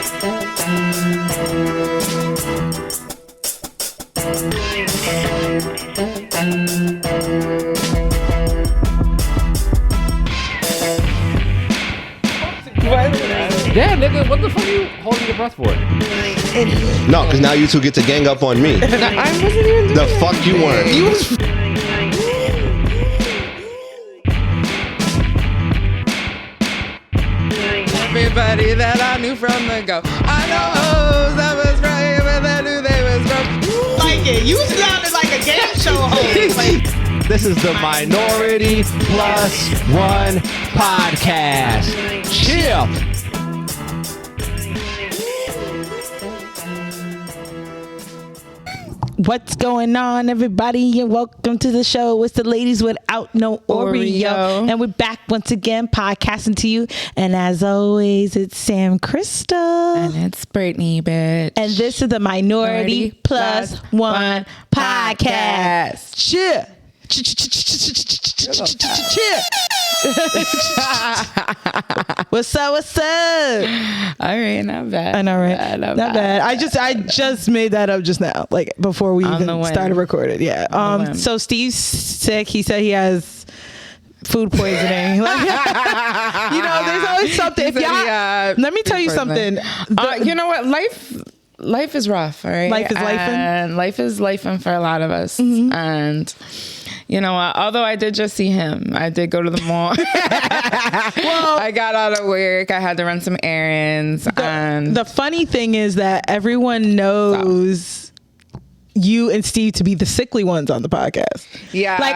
Yeah, nigga, what the fuck are you holding your breath for? No, because now you two get to gang up on me. I wasn't even doing The fuck you weren't. You was... Everybody that I knew from the go. I know hoes that was right, but I knew they was broke. Like it. You sounded like a game show host. Like, This is the MinorityPlus1 Podcast. Chill. what's going on, everybody? And welcome to the show. It's the ladies without no Oreo. And we're back once again podcasting to you. And as always, it's Sam Crystal. And it's Brittany, bitch. And this is the Minority Plus One Podcast. Cheer. What's up? What's up? All right, not bad. I know, right? Not bad. I just made that up just now, like before we even started recording. Yeah. So Steve's sick. He said he has food poisoning. Like, there's always something. If y'all, let me tell you something. You know what? Life is rough. All right. Life is lifing. And life is lifing for a lot of us. Mm-hmm. And you know what? Although I did just see him, I did go to the mall. Well, I got out of work. I had to run some errands. The funny thing is that everyone knows you and Steve to be the sickly ones on the podcast. Yeah. Like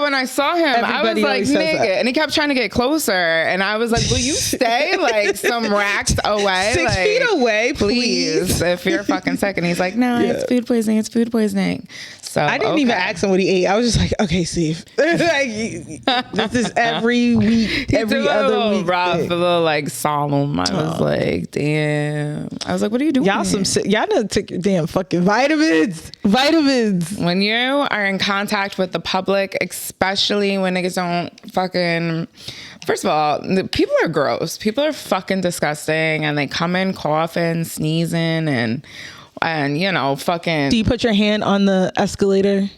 when I saw him, I was like, nigga. And he kept trying to get closer. And I was like, will you stay like some racks away? 6 feet away, please. If you're fucking sick. And he's like, no, it's food poisoning. It's food poisoning. So I didn't even ask him what he ate. I was just like, okay, Steve. This is every week, every other week. Rough, a little like solemn. I was like, damn. I was like, what are you doing? Y'all done took your damn fucking vitamins. When you are in contact with the public, especially when niggas don't fucking... First of all, people are gross. People are fucking disgusting. And they come in coughing, sneezing, and fucking... Do you put your hand on the escalator?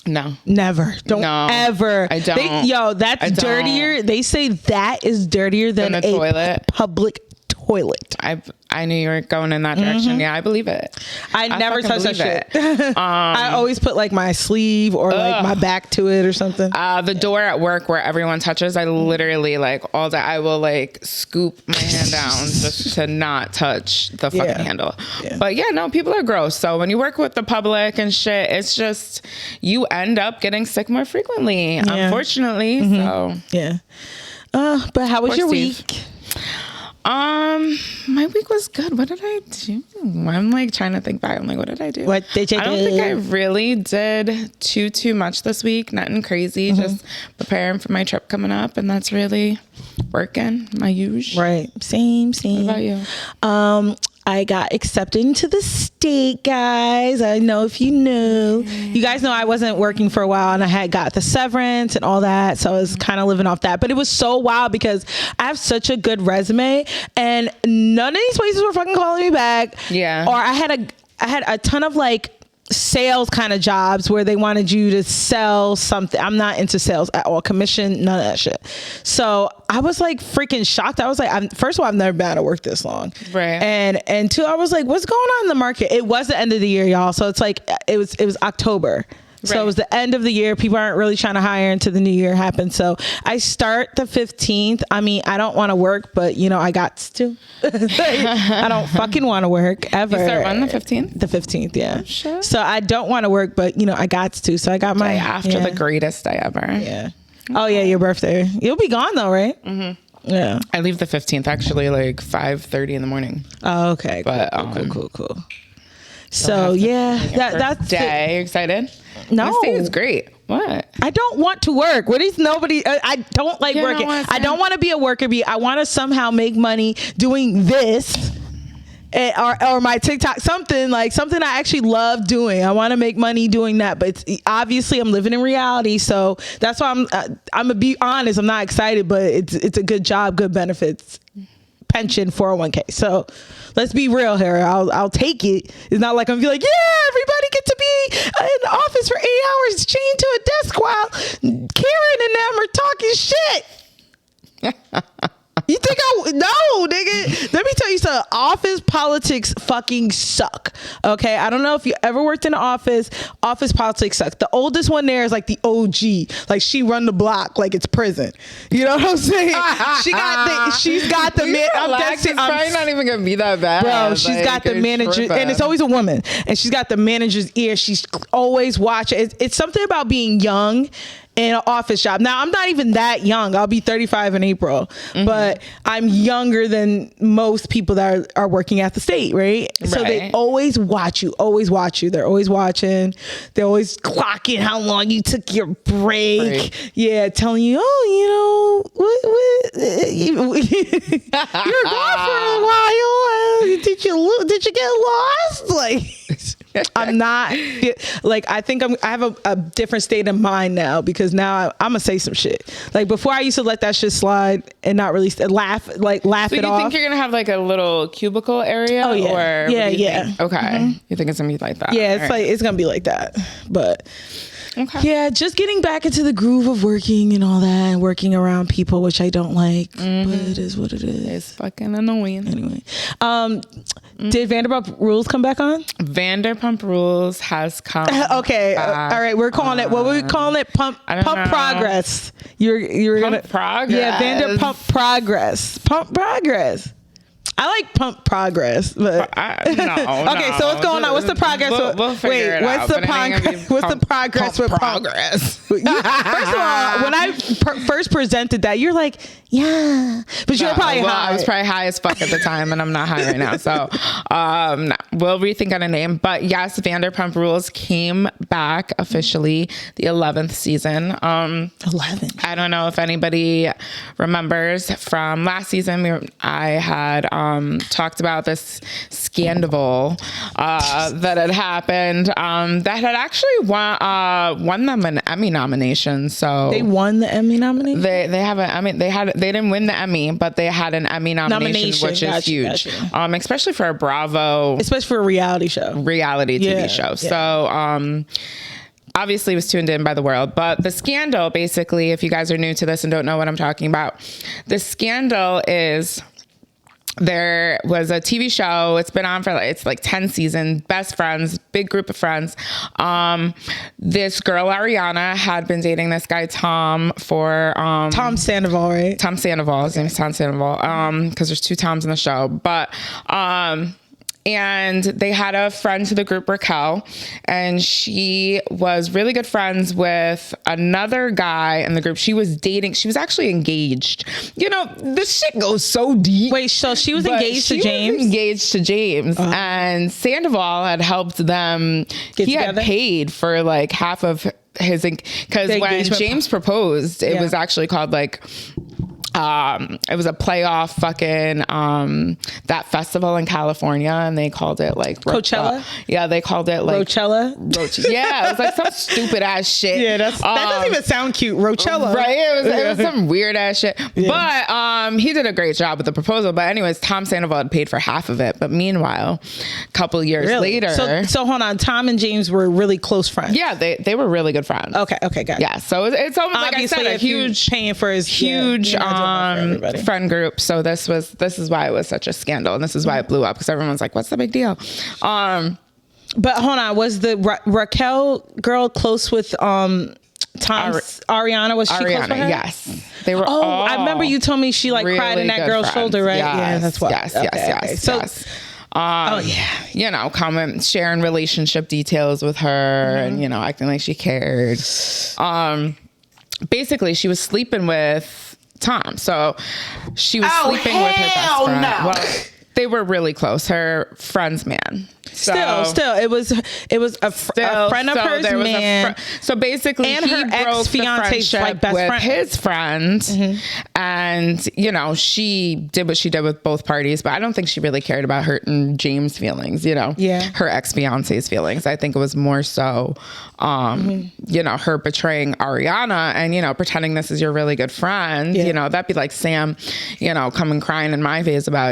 No. Never. Don't ever. I don't. That's dirtier. They say that is dirtier than a toilet. Public toilet. I knew you were going in that direction. Mm-hmm. Yeah, I believe it. I never touch that shit. I always put like my sleeve or like my back to it or something. The door at work where everyone touches, I literally like all day, I will like scoop my hand down just to not touch the fucking handle. Yeah. But yeah, no, people are gross. So when you work with the public and shit, it's just, you end up getting sick more frequently, unfortunately. Mm-hmm. So yeah. But how was your week? My week was good. What did I do? I'm like trying to think back. I'm like, what did I do? What did you do? I don't think I really did too much this week. Nothing crazy. Mm-hmm. Just preparing for my trip coming up, and that's really working. My usual. Right. Same. What about you? I got accepted into the state, guys. I know if you knew. You guys know I wasn't working for a while, and I had got the severance and all that, so I was kind of living off that. But it was so wild because I have such a good resume, and none of these places were fucking calling me back. Yeah. Or I had a ton of like sales kind of jobs where they wanted you to sell something. I'm not into sales at all. Commission, none of that shit. So I was like freaking shocked. I was like, first of all, I've never been out of work this long. Right. And two, I was like, what's going on in the market? It was the end of the year, y'all. So it's like, it was October. So It was the end of the year. People aren't really trying to hire until the new year happens. So I start the 15th. I mean, I don't want to work, but I got to. I don't fucking want to work ever. You start on the 15th? The 15th, yeah. Oh, shit. So I don't want to work, but I got to. So I got my... After the greatest day ever. Yeah. Oh yeah, your birthday. You'll be gone though, right? Mm-hmm. Yeah. I leave the 15th actually like 5:30 in the morning. Oh, okay. But cool. So yeah, that's day. Are you excited? No, this day is great. What? I don't want to work. What is nobody? I don't like working. I don't want to be a worker bee. I want to somehow make money doing this, or my TikTok, something I actually love doing. I want to make money doing that, but it's, obviously I'm living in reality, so that's why I'm gonna be honest. I'm not excited, but it's a good job, good benefits. pension 401k. So let's be real here. I'll take it. It's not like I'm gonna be like, yeah, everybody get to be in the office for 8 hours chained to a desk while Karen and them are talking shit. You think no, nigga. Let me tell you something. Office politics fucking suck. Okay, I don't know if you ever worked in an office. Office politics suck. The oldest one there is like the OG. Like she run the block like it's prison. You know what I'm saying? She's got the man. It's probably not even gonna be that bad. Bro, she's got the manager, and it's always a woman, and she's got the manager's ear. She's always watching. It's something about being young in an office job. Now, I'm not even that young. I'll be 35 in April, but I'm younger than most people that are working at the state, right? So they always watch you, always watch you. They're always watching. They're always clocking how long you took your break. Yeah, telling you, oh, you know, you're gone for a while. Did you get lost? Like, I'm not like, I think I have a different state of mind now, because now I'm gonna say some shit. Like before, I used to let that shit slide and not really laugh it off. So you think you're gonna have like a little cubicle area? Oh yeah, or yeah. Think? Okay, you think it's gonna be like that? Yeah, it's like it's gonna be like that, but. Okay. Yeah, just getting back into the groove of working and all that, and working around people, which I don't like, but it is what it is. It's fucking annoying. Anyway, did Vanderpump Rules come back on? Vanderpump Rules has come. Okay, all right, we're calling it. What were we calling it? Pump Progress. You were gonna Progress. Yeah, Vanderpump Progress. Pump Progress. I like Pump Progress, but okay. So what's going on? What's the progress? We'll figure it out. What's the progress with progress? First of all, when I first presented that, you're like, yeah, but you're probably high. I was probably high as fuck at the time, and I'm not high right now. So we'll rethink on a name. But yes, Vanderpump Rules came back officially, the 11th season. 11. I don't know if anybody remembers from last season. I had talked about this scandal that had happened that had actually won them an Emmy nomination. So they won the Emmy nomination. They didn't win the Emmy, but they had an Emmy nomination, which is huge, especially for a Bravo, especially for a reality TV show. Yeah. So obviously was tuned in by the world. But the scandal, basically, if you guys are new to this and don't know what I'm talking about, the scandal is there was a TV show. It's been on for it's like 10 seasons, best friends, big group of friends. This girl, Ariana, had been dating this guy, Tom, for Tom Sandoval, right? Tom Sandoval. His name is Tom Sandoval. Because there's 2 Toms in the show. But and they had a friend to the group, Raquel, and she was really good friends with another guy in the group. She was actually engaged. You know, this shit goes so deep. Wait, so she was engaged to James? And Sandoval had helped them. He had paid for like half of his, because when James proposed, it was actually called like, it was a playoff fucking that festival in California, and they called it like Coachella. Yeah, they called it like Rochella. Yeah, it was like some stupid ass shit. Yeah, that doesn't even sound cute. Rochella, right? It was some weird ass shit. Yeah. But he did a great job with the proposal. But anyways, Tom Sandoval had paid for half of it. But meanwhile, a couple years later, so hold on, Tom and James were really close friends. Yeah, they were really good friends. Okay, got it. Yeah, so it's almost like I said, a huge paying for his huge friend group. So this is why it was such a scandal, and this is why it blew up, because everyone's like, what's the big deal? But hold on, was the Raquel girl close with Tom's Ariana? Was she close with her? Yes, they were. I remember you told me she like really cried in that girl's shoulder, right? Yes, yeah, that's why. Yes. So, you know, sharing relationship details with her, and you know, acting like she cared. Basically, she was sleeping with Tom. So she was sleeping with her best friend. No. Well, They were really close. Her friend's man. Still, it was a friend of hers, man. So basically, and he her broke the ex-fiance's friendship like best with friend. his friend, and you know, she did what she did with both parties. But I don't think she really cared about hurting James' feelings. You know, her ex-fiance's feelings. I think it was more so, you know, her betraying Ariana and you know, pretending this is your really good friend. You know, that'd be like Sam, you know, coming crying in my face about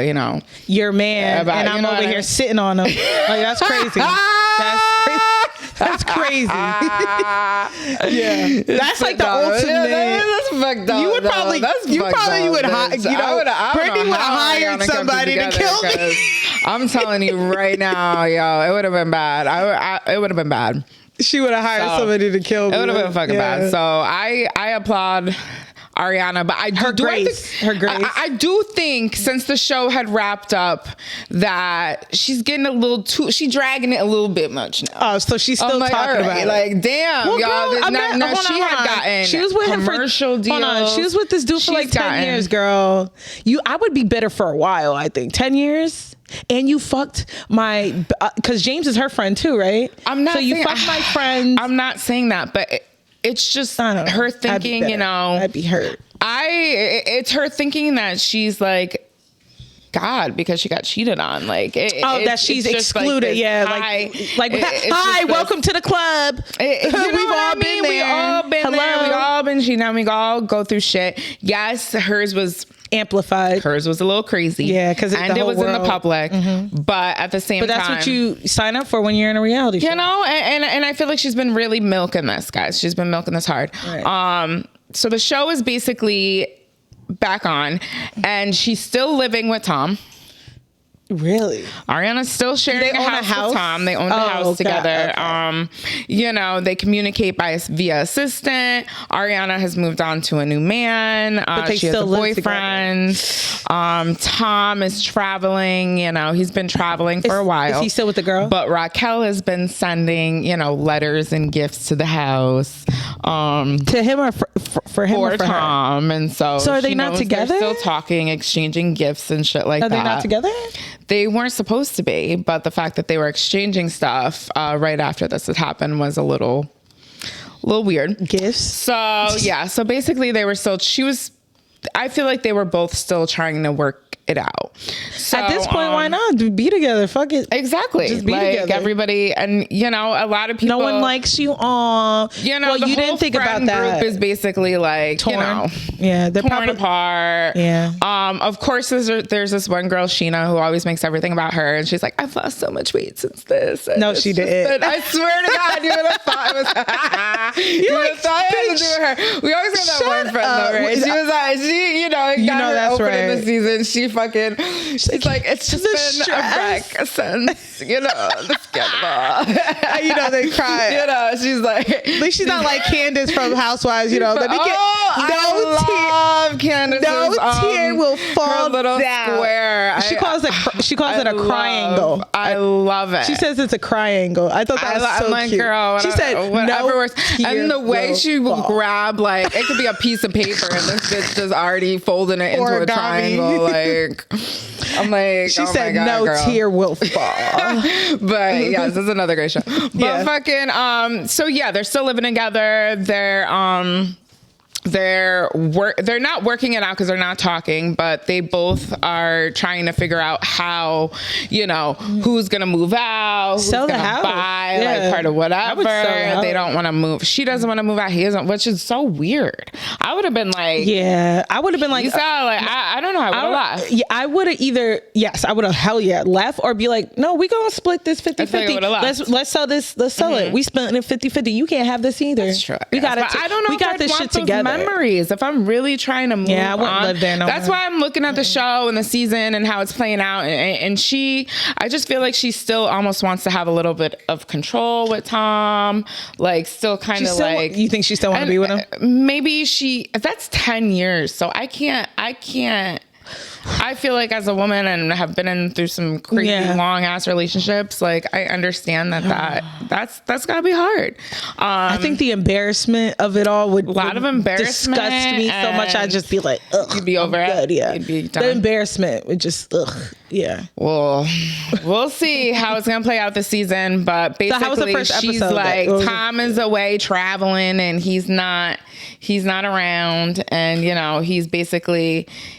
your man, and I'm over here sitting on him. Like, that's crazy. That's crazy. Yeah, that's like the ultimate. That's fucked up. You would probably, Brittany would have hired somebody to kill me. I'm telling you right now, yo, it would have been bad. It would have been bad. She would have hired somebody to kill me. It would have been fucking bad. So I applaud Ariana, but her grace. I do think since the show had wrapped up that she's getting a little too, she's dragging it a little bit much now. Oh, so she's still talking about it. Like, damn, well, y'all. Girl, she had gotten she was with commercial him for, deals. Hold on, she was with this dude for like 10 years, girl. I would be bitter for a while, I think. 10 years? And you fucked my, because James is her friend too, right? I'm not. So you fucked my friend. I'm not saying that, but it's just her thinking, you know. I'd be hurt. It's her thinking that she's like God because she got cheated on. Like, that she's excluded. Like, hi, welcome to the club. We've all been there. We all been there. We all been cheating on. We all go through shit. Yes, hers was amplified. Hers was a little crazy. Yeah, because it was in the public. But at the same time, that's what you sign up for when you're in a reality show. You know, and I feel like she's been really milking this, guys. She's been milking this hard. Right. So the show is basically back on, and she's still living with Tom. Really? Ariana's still sharing a house with Tom. They own the house together. Okay. You know, they communicate via assistant. Ariana has moved on to a new man. But they she still has a boyfriend. Tom is traveling. You know, he's been traveling for a while. Is he still with the girl? But Raquel has been sending, you know, letters and gifts to the house. To him or for him or for Tom. Her? And so are they not together? They're still talking, exchanging gifts and shit like that. Are they not together? They weren't supposed to be, but the fact that they were exchanging stuff right after this had happened was a little weird. Gifts. So yeah, so basically I feel like they were both still trying to work it out. So, at this point, why not be together? Fuck it. Exactly. Just be together. Everybody, and you know, a lot of people. No one likes you. You know, well, you didn't think about that. Group is basically like torn. You know, they're torn apart. Yeah. Of course, there's this one girl, Sheena, who always makes everything about her, and she's like, "I've lost so much weight since this." And no, she didn't. I swear to God, you would have thought it was. You would have thought it had to do with her. We always have that one friend, though, right? She was like, you know, that's open in the season. She's like, it's just been a wreck since, you know, the scandal. You know, they cry. You know, she's like, at least she's not like Candace from Housewives, you know. Let me get I love Candace's, no tear will fall her little down. Square. She calls it a triangle. I love it. She says it's a triangle. I thought that was so I'm like, cute. Girl, she said whatever. And the way she will fall. grab, like, it could be a piece of paper and this bitch just already folding it into a triangle. Like, I'm like, she said, my God, no tear will fall. But yes, this is another great show. But fucking, so yeah, they're still living together. They're not working it out because they're not talking, but they both are trying to figure out how, you know, who's gonna move out, who's sell the gonna house. buy like part of whatever. They don't want to move. She doesn't want to move out. He doesn't, which is so weird. I would have been like, I would have been like, I don't know. I would have left. Yeah, I would have either I would have hell yeah left or be like, no, we gonna split this 50-50. Let's sell this. Let's sell it. We split it 50-50. You can't have this either. That's true. We got it. I don't know. We got this shit together. Memories. If I'm really trying to move I wouldn't on, live there no that's more. why I'm looking at the show and the season and how it's playing out. And I just feel like she still almost wants to have a little bit of control with Tom. Like, still kind of like. You think she still want to be with him? Maybe that's 10 years. So I can't. I feel like as a woman and have been through some crazy long ass relationships, like I understand that's gotta be hard. I think the embarrassment of it all would disgust me so much. I'd just be like, ugh, you'd be over it. Yeah, you'd be done. The embarrassment would just, ugh, yeah. Well, we'll see how it's gonna play out this season. But basically, how was the first she's episode? like, Tom is away traveling, and he's not around, and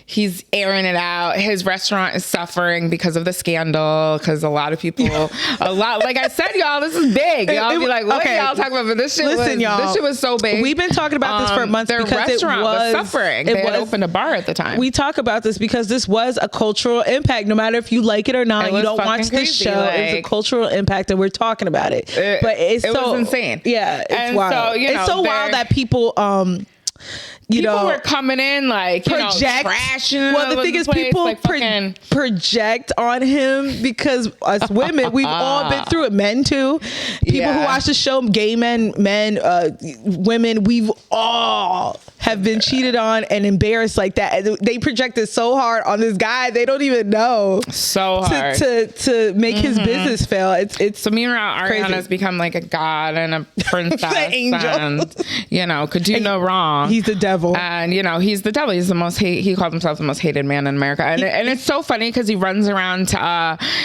he's airing it out. His restaurant is suffering because of the scandal, because a lot of people like I said, y'all, this is big. Y'all be like, what y'all talking about? But this shit was so big. We've been talking about this for months. Their because restaurant was suffering. They had opened a bar at the time. We talk about this because this was a cultural impact. No matter if you like it or not, you don't watch this show. It's a cultural impact, and we're talking about it. But it was insane. Yeah, it's wild. So, it's so wild that people people were coming in like trashing. Well, the thing is, people like project on him because us women, we've all been through it. Men too. People who watch the show, gay men, women, we've all have been cheated on and embarrassed like that. And they projected so hard on this guy they don't even know. So hard to make his business fail. It's so meanwhile, Ariana's become like a god and a princess, the angel, and could do no wrong. He's the devil, and he's the devil. He's the most he called himself the most hated man in America, and it's so funny because he runs around.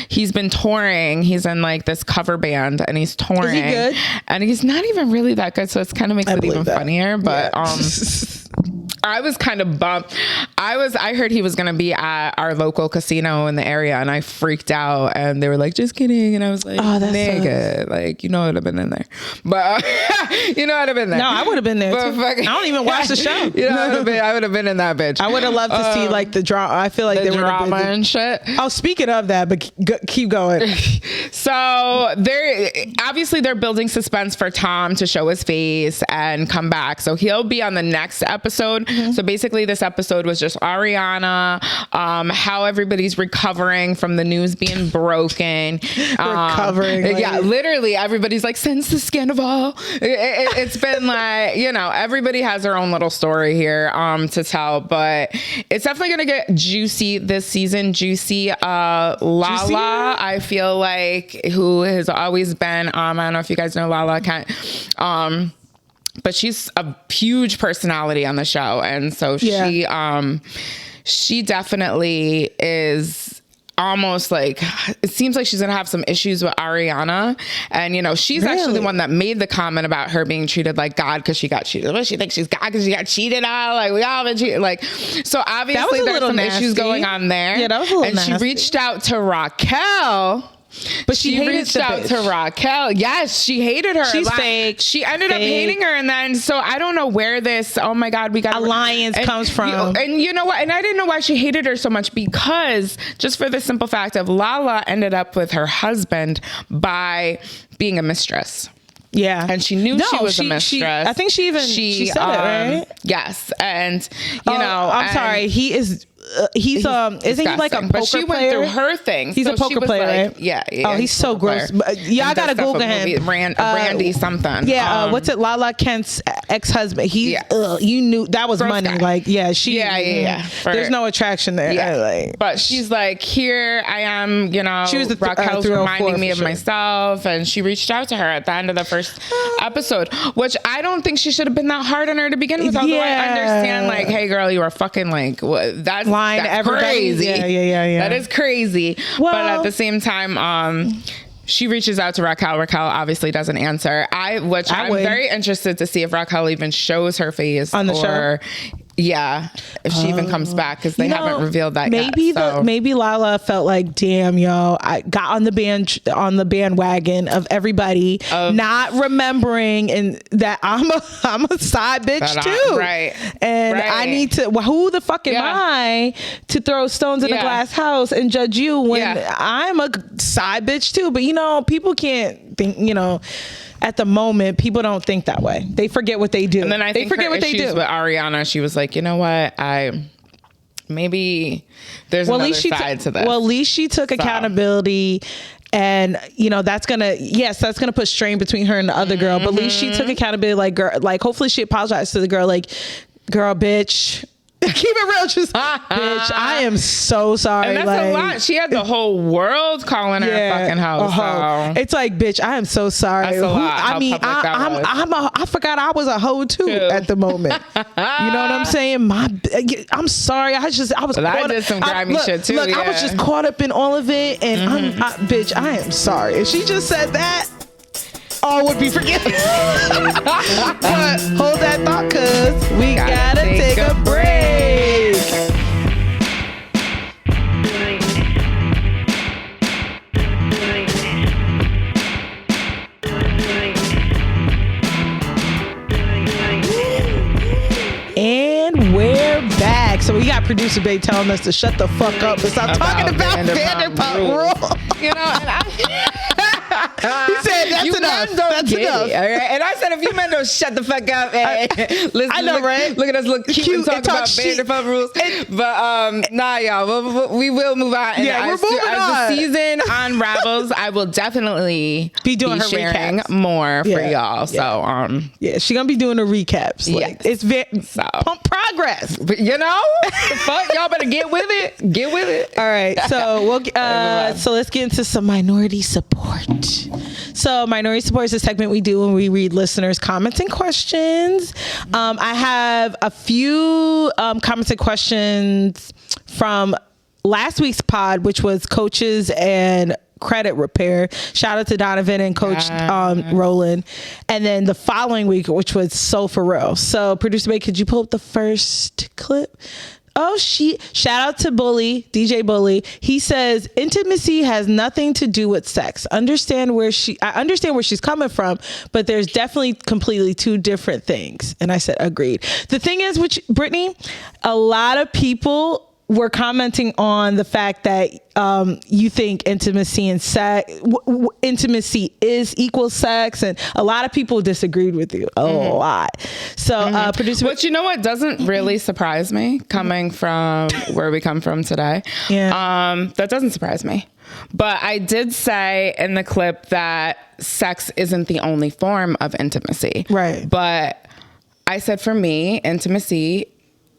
He's been touring. He's in like this cover band, and he's touring. Is he good? And he's not even really that good, so it kind of makes it even funnier. But I was kind of bummed. I heard he was going to be at our local casino in the area, and I freaked out, and they were like, just kidding. And I was like, oh, that's nigga, like, I'd have been in there. But I'd have been there. No, I would have been there too. I don't even watch the show. I would have been in that bitch. I would have loved to see like the drama. I feel like the drama and shit. Oh, speaking of that, but keep going. So they're building suspense for Tom to show his face and come back. So he'll be on the next episode. So basically this episode was just Ariana, how everybody's recovering from the news being broken. Recovering. Yeah, literally everybody's like, since the Sandoval. It's been like, everybody has their own little story here to tell, but it's definitely going to get juicy this season. Lala, I feel like, who has always been, I don't know if you guys know Lala, but she's a huge personality on the show. And so she definitely is almost like, it seems like she's going to have some issues with Ariana. And, she's actually the one that made the comment about her being treated like God because she got cheated. What, she thinks she's God because she got cheated on? Like, we all been cheated. Like, so obviously there's some issues going on there. Yeah, that was a little nasty. And she reached out to Raquel. But she reached out to Raquel. Yes, she hated her. She's fake. She ended up hating her. And then, so I don't know where this, oh my God, we got alliance comes from. And you know what? And I didn't know why she hated her so much, because just for the simple fact of Lala ended up with her husband by being a mistress. Yeah. And she knew she was a mistress. I think she said it, right? Yes. And, I'm sorry. He is... isn't he like a poker player? But she went through her thing. He's a poker player, right? Yeah. Oh, he's so gross. I gotta Google him. Randy something. Yeah. What's it? Lala Kent's ex-husband. You knew that was gross money. Guy. Like, yeah. There's no attraction there. Yeah. But she's like, here I am. She was Raquel's reminding me of myself, and she reached out to her at the end of the first episode, which I don't think she should have been that hard on her to begin with. Although I understand, like, hey girl, you were fucking like that's crazy. Yeah. That is crazy. Well, but at the same time, she reaches out to Raquel. Raquel obviously doesn't answer. I'm very interested to see if Raquel even shows her face on the show. Yeah, if she even comes back, because they haven't revealed that yet. Maybe Lala felt like, damn, yo, I got on the bandwagon of everybody, not remembering and that I'm a side bitch too, right? And I need to. Well, who the fuck am I to throw stones in a glass house and judge you when I'm a side bitch too? But people can't think. At the moment, people don't think that way. They forget what they do. And then I think forget what they do. With Ariana, she was like, you know what? Maybe there's another side to this. Well, at least she took accountability. And that's gonna put strain between her and the other girl. But at least she took accountability. Like, girl, like hopefully she apologized to the girl. Like, girl, bitch. Keep it real. Just, bitch, I am so sorry. And that's a lot. She had the whole world calling her a fucking hoe. So. It's like, bitch, I am so sorry. That's a lot. I mean, I forgot I was a hoe too at the moment. You know what I'm saying? I'm sorry. I was I did some grimy shit too. Look, I was just caught up in all of it, and bitch, I am sorry. If she just said that, all would be forgiven. But hold that thought, cause we gotta take a break. And we're back. So we got producer Bae telling us to shut the fuck up and stop talking about Vanderpump Rules. You know, and he said that's enough. That's enough. All right? And I said, if you men don't shut the fuck up, listen, I know, right? Look at us, look cute and talk about Vanderpump Rules. But nah, y'all, we will move on. Yeah, we're moving on. As the season unravels, I will definitely be doing her sharing recaps more for y'all. So yeah, she's gonna be doing the recaps. Like it's pump progress. But you know, the fuck, y'all better get with it. Get with it. All right, so we'll so let's get into some minority support. So minority support is a segment we do when we read listeners' comments and questions. I have a few comments and questions from last week's pod, which was coaches and credit repair. Shout out to Donovan and Coach Roland. And then the following week, which was So For Real. So producer Bae, could you pull up the first clip? Oh, shout out to Bully, DJ Bully. He says intimacy has nothing to do with sex. I understand where she's coming from, but there's definitely completely two different things. And I said, agreed. The thing is, Brittany, a lot of people were commenting on the fact that you think intimacy and sex, intimacy is equal sex, and a lot of people disagreed with you a lot. So, producer, but you know what doesn't really surprise me coming from where we come from today? Yeah, that doesn't surprise me. But I did say in the clip that sex isn't the only form of intimacy, right? But I said for me, intimacy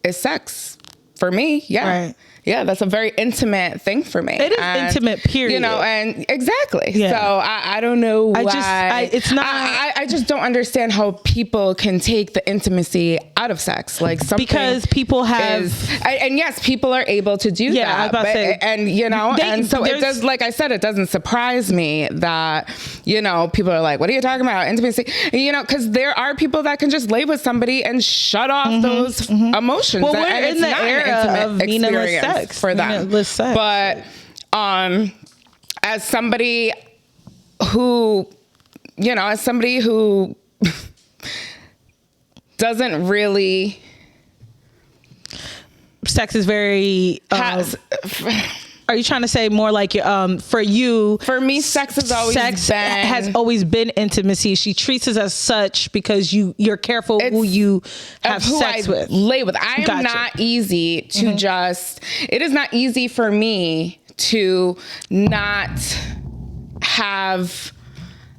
is sex. For me, yeah. Right. Yeah, that's a very intimate thing for me. It is intimate, period. You know, and exactly. Yeah. So I don't know why. I just don't understand how people can take the intimacy out of sex. Like something because people have, and yes, people are able to do that. I was about to say, and you know, and so it does. Like I said, it doesn't surprise me that you know people are like, "What are you talking about? Intimacy?" You know, because there are people that can just lay with somebody and shut off those emotions. Well, we're in the era of meaningless sex. For them, but as somebody who, you know, doesn't really, sex is very. Are you trying to say more like for you? For me, sex has always been intimacy. She treats us as such because you're careful who you have sex with. Lay with. I am not easy to just. It is not easy for me to not have.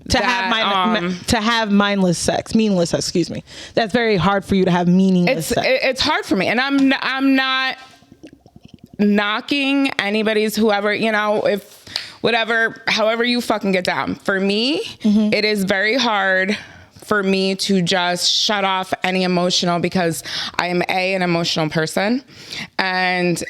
To have mindless sex, meaningless sex. Excuse me. That's very hard for you to have meaningless sex. It's hard for me, and I'm not knocking anybody's whoever, you know, if whatever, however you fucking get down. For me, it is very hard for me to just shut off any emotional because I am an emotional person, and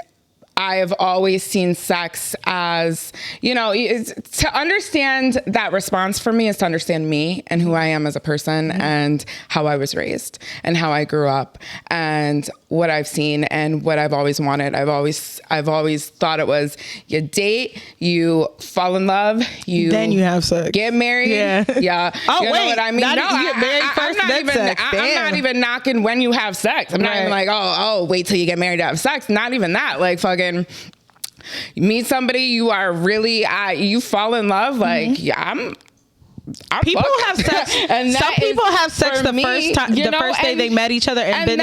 I have always seen sex as, you know, to understand that response for me is to understand me and who I am as a person and how I was raised and how I grew up and what I've seen and what I've always wanted. I've always thought it was you date, you fall in love, then you have sex, get married. Yeah. Oh, you know what I mean? You get married first, then sex. I'm not even knocking when you have sex. I'm not even like, oh, wait till you get married to have sex. Not even that. Like fucking. You meet somebody, you are really, you fall in love. Like, I'm people have sex. And some people have sex the first time, the first day they met each other and been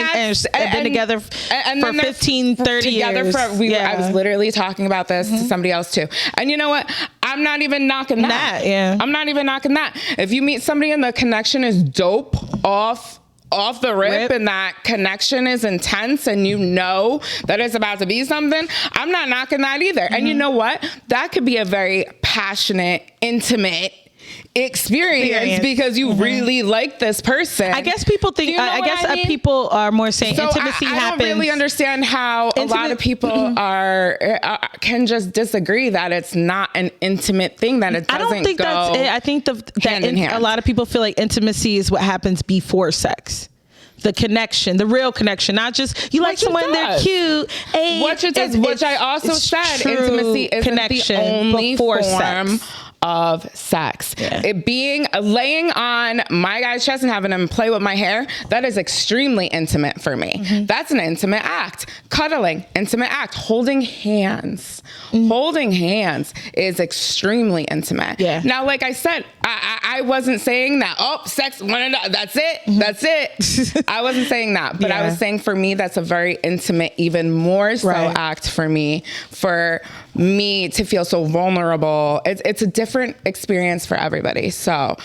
together for 15, 30 years. I was literally talking about this to somebody else too. And you know what? I'm not even knocking that. Yeah. I'm not even knocking that. If you meet somebody and the connection is dope off off the rip and that connection is intense and you know that it's about to be something, I'm not knocking that either. And you know what? That could be a very passionate, intimate experience because you really like this person. I guess people think, people are more saying intimacy happens. I don't really understand how a lot of people can just disagree that it's not an intimate thing, that it doesn't go. I don't think that's it. I think a lot of people feel like intimacy is what happens before sex. The connection, the real connection, not just you like someone, they're cute. Which I also said, intimacy isn't the only form of sex. It being laying on my guy's chest and having him play with my hair, that is extremely intimate for me. That's an intimate act. Cuddling, intimate act. Holding hands is extremely intimate. Now, like I said, I wasn't saying that, sex, that's it. I wasn't saying that, but I was saying for me, that's a very intimate, even more so act for me to feel so vulnerable. It's a different experience for everybody. So,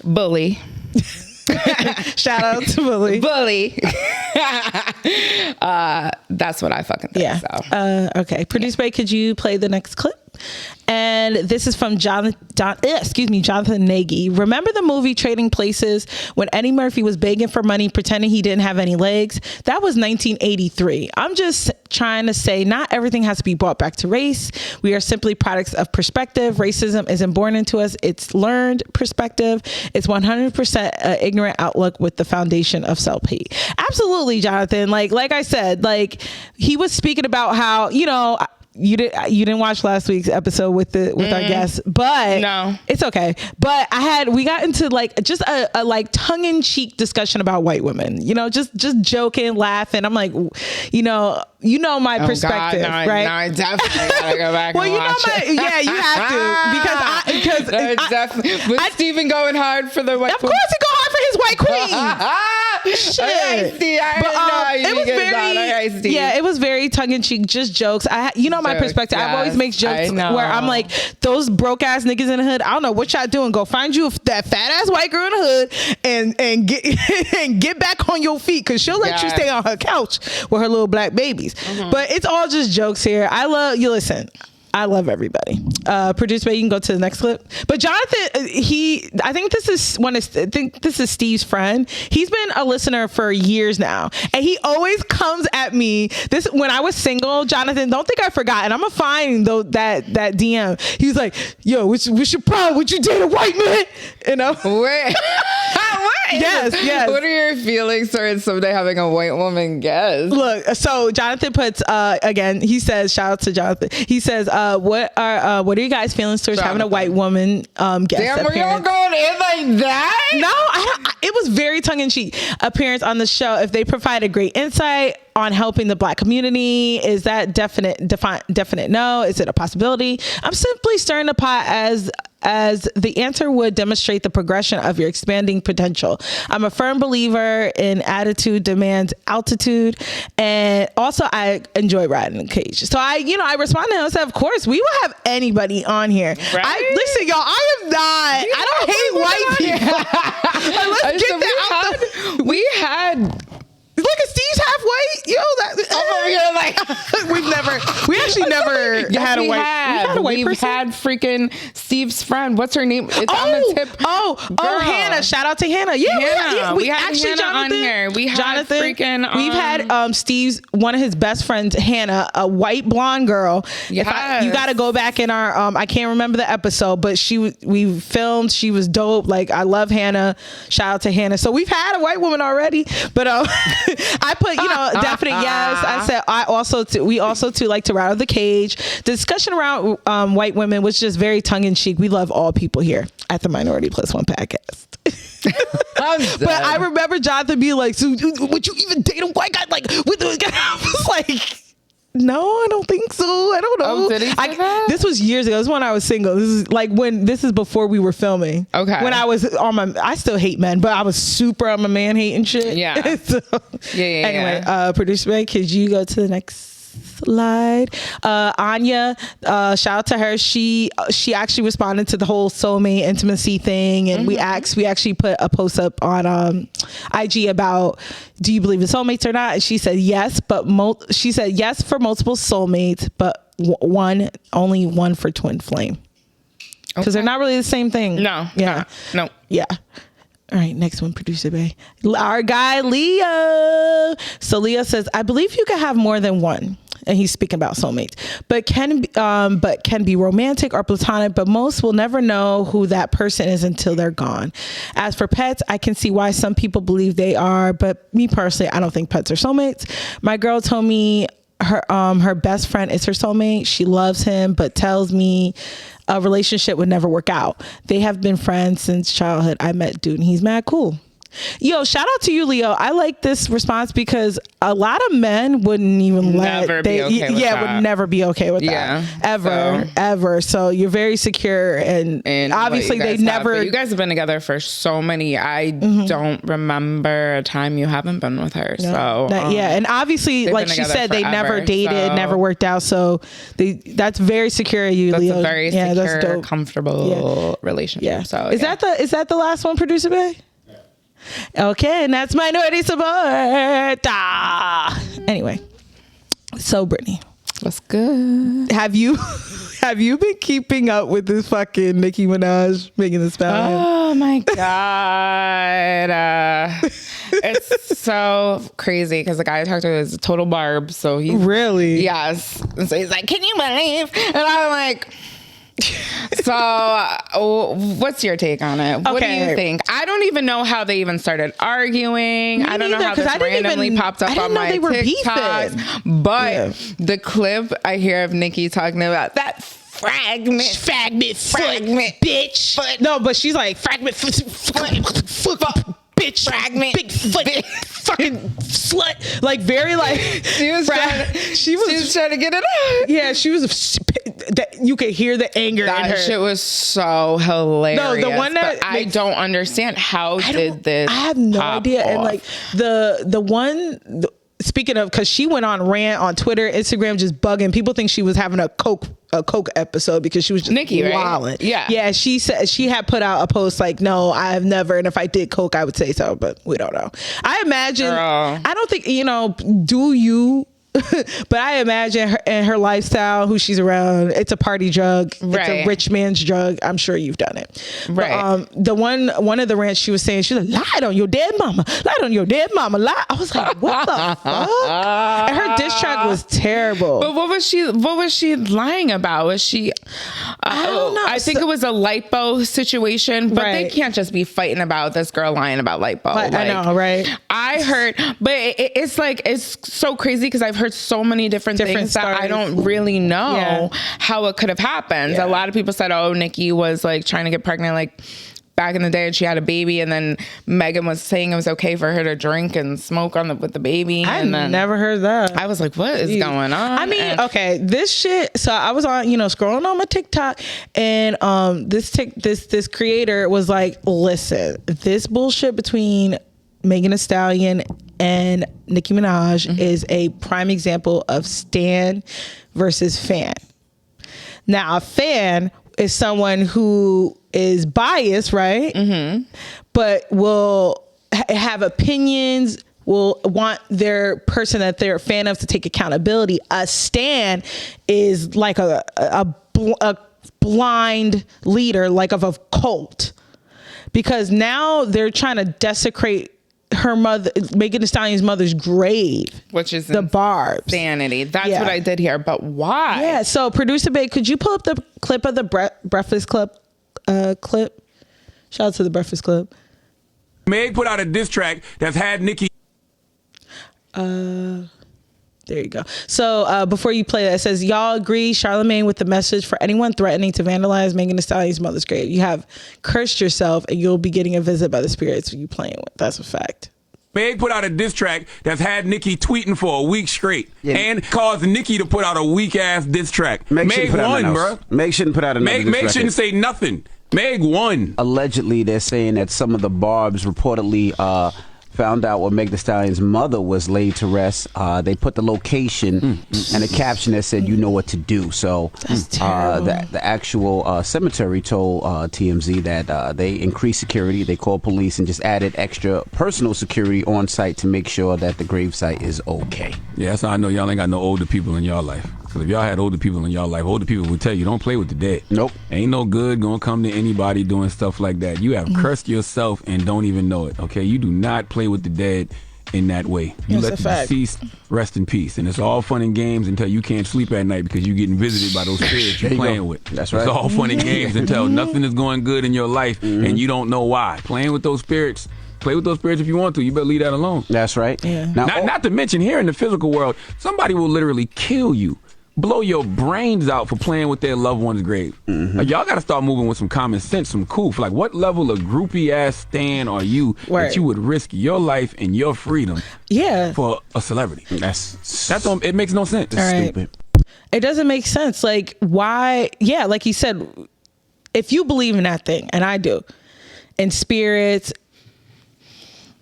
bully. Shout out to Bully. That's what I fucking think. So. Okay. Producer Bay, could you play the next clip? And this is from Jonathan Nagy. Remember the movie Trading Places when Eddie Murphy was begging for money, pretending he didn't have any legs? That was 1983. I'm just trying to say not everything has to be brought back to race. We are simply products of perspective. Racism isn't born into us. It's learned perspective. It's 100% ignorant outlook with the foundation of self-hate. Absolutely, Jonathan. Like I said, like he was speaking about how, you didn't watch last week's episode with our guest, but no, it's okay. But we got into like just a like tongue-in-cheek discussion about white women, just joking, laughing. I'm like, my perspective, God, right? No, I definitely gotta go back and watch it. Yeah, you have to because definitely. Was Steven going hard for the white? Of course, he go hard for his white queen. Shit. It was very tongue-in-cheek, just jokes. My perspective. I've always make jokes where I'm like, those broke ass niggas in the hood, I don't know what y'all doing. Go find you that fat ass white girl in the hood and get and get back on your feet, because she'll let you stay on her couch with her little black babies. But it's all just jokes here. I love you. Listen, I love everybody. Producer, you can go to the next clip. But Jonathan, I think this is Steve's friend. He's been a listener for years now, and he always comes at me. When I was single, Jonathan, don't think I forgot, and I'm gonna find that DM. He was like, "Yo, what's your problem? Would you date a white man?" Wait. Yes. What are your feelings towards someday having a white woman guest? Look, so Jonathan puts again. He says, shout out to Jonathan. He says, what are you guys' feelings towards having a white woman guest? Damn, were you all going in like that? No, it was very tongue in cheek appearance on the show. If they provided great insight on helping the black community, is that definite no? Is it a possibility? I'm simply stirring the pot as the answer would demonstrate the progression of your expanding potential. I'm a firm believer in attitude demands altitude, and also I enjoy riding the cage. So I responded to him and said, of course, we will have anybody on here. Right? Listen, y'all, I don't hate white people. Let's get that out there. We had... Look at Steve's half white. Yo, I'm over here like we actually never had a white. We've had freaking Steve's friend. What's her name? It's on the tip. Oh, Hannah. Shout out to Hannah. Yeah, we had actually Hannah Jonathan, on here. We had freaking. We've had Steve's one of his best friends, Hannah, a white blonde girl. Yes. You got to go back in our. I can't remember the episode, but we filmed. She was dope. Like, I love Hannah. Shout out to Hannah. So we've had a white woman already, but I put, definite yes. I said we also like to rattle the cage. The discussion around white women was just very tongue in cheek. We love all people here at the MinorityPlus1 Podcast. But I remember Jonathan being like, "So would you even date a white guy?" Like, with the guy, I was like, no, I don't think so. I don't know. Did he say that? This was years ago. This is when I was single. This is before we were filming. Okay. When I was I still hate men, but I was super on my man hating shit. Yeah. So, yeah. Anyway, Producer Bay, could you go to the next slide. Anya, shout out to her. She actually responded to the whole soulmate intimacy thing, and we actually put a post up on IG about, do you believe in soulmates or not? And she said yes, but she said yes for multiple soulmates, but only one for twin flame, because they're not really the same thing. No. Yeah. No. Yeah. All right, next one, producer Bay. Our guy Leo. So Leo says, I believe you can have more than one. And he's speaking about soulmates, but can be romantic or platonic, but most will never know who that person is until they're gone. As for pets, I can see why some people believe they are, but me personally, I don't think pets are soulmates. My girl told me her best friend is her soulmate. She loves him, but tells me a relationship would never work out. They have been friends since childhood. I met dude and he's mad cool. Yo, shout out to you, Leo. I like this response because a lot of men wouldn't even would never be okay with that. Ever. So you're very secure, and obviously they never. But you guys have been together for so many. I don't remember a time you haven't been with her. No, so and obviously, like she said, they never dated, never worked out. So that's very secure. You, that's Leo. A very secure, comfortable relationship. Yeah. So is that the last one, Producer Bay? Okay, and that's minority support. Anyway, so Brittany, what's good? Have you been keeping up with this fucking Nicki Minaj making the Stallion? Oh my god, it's so crazy because the guy I talked to is a total barb. So he really, yes, and so he's like, "Can you believe?" And I'm like. So what's your take on it? What do you think? I don't even know how they even started arguing. I don't know how this randomly popped up on my TikToks. But the clip I hear of Nicki talking about that fragment bitch. No, but she's like fragment bitch, fragment, big foot, fucking slut, like very like she was trying to get it out. Yeah, she was. You could hear the anger in her. That shit was so hilarious. No, the one that I don't understand how did this. I have no idea. And like the one. Speaking of, because she went on rant on Twitter, Instagram, just bugging. People think she was having a coke episode because she was just Nicki, wilding. Right? Yeah. She said she had put out a post like, "No, I have never, and if I did coke, I would say so, but we don't know." I imagine. Girl. I don't think do you? But I imagine her and her lifestyle, who she's around, it's a party drug. Right. It's a rich man's drug. I'm sure you've done it. Right. But, the one of the rants she was saying, she was like, "Lied on your dead mama. Lied on your dead mama. Lie." I was like, what the fuck? And her diss track was terrible. But what was she lying about? Was she I don't know. I think it was a lipo situation, but they can't just be fighting about this girl lying about lipo. I know, right? I heard, but it's like, it's so crazy because I've heard so many different things stories that I don't really know how it could have happened. A lot of people said, "Oh, Nicki was like trying to get pregnant like back in the day and she had a baby," and then Megan was saying it was okay for her to drink and smoke with the baby. I never heard that. I was like, what is going on? I mean, okay, this shit. So I was on, scrolling on my TikTok, and this creator was like, "Listen, this bullshit between Megan Thee Stallion and Nicki Minaj is a prime example of stan versus fan." Now, a fan is someone who is biased, right? Mm-hmm. But will have opinions, will want their person that they're a fan of to take accountability. A stan is like a blind leader, like of a cult, because now they're trying to desecrate her mother, Megan Thee Stallion's mother's grave, which is the barbs. Sanity. That's what I did here, but why? Yeah. So, Producer Babe, could you pull up the clip of the Breakfast Club clip? Shout out to the Breakfast Club. Meg put out a diss track that's had Nicki. There you go. So before you play that, it says, "Y'all agree, Charlamagne, with the message for anyone threatening to vandalize Megan Thee Stallion's mother's grave? You have cursed yourself and you'll be getting a visit by the spirits you playing with." That's a fact. Meg put out a diss track that's had Nicki tweeting for a week straight and caused Nicki to put out a weak ass diss track. Meg won, bro. Meg shouldn't put out another diss track. Meg shouldn't say nothing. Meg won. Allegedly, they're saying that some of the barbs reportedly found out what Meg Thee Stallion's mother was laid to rest, they put the location and a caption that said, "You know what to do." So the actual cemetery told TMZ that they increased security, they called police, and just added extra personal security on site to make sure that the gravesite is okay. Yeah, that's how I know y'all ain't got no older people in y'all life. Because if y'all had older people in y'all life, older people would tell you, don't play with the dead. Nope. Ain't no good gonna come to anybody doing stuff like that. You have cursed yourself and don't even know it, okay? You do not play with the dead in that way. You let the deceased rest in peace. And it's all fun and games until you can't sleep at night because you're getting visited by those spirits you're playing with. That's right. It's all fun and games until nothing is going good in your life and you don't know why. Playing with those spirits, play with those spirits if you want to. You better leave that alone. That's right. Yeah. Now, Not to mention, here in the physical world, somebody will literally kill you, blow your brains out for playing with their loved one's grave. Like, y'all got to start moving with some common sense, some coof. Like, what level of groupie ass stan are you that you would risk your life and your freedom for a celebrity? It makes no sense. It's stupid. It doesn't make sense. Like, why? Yeah, like you said, if you believe in that thing, and I do, in spirits,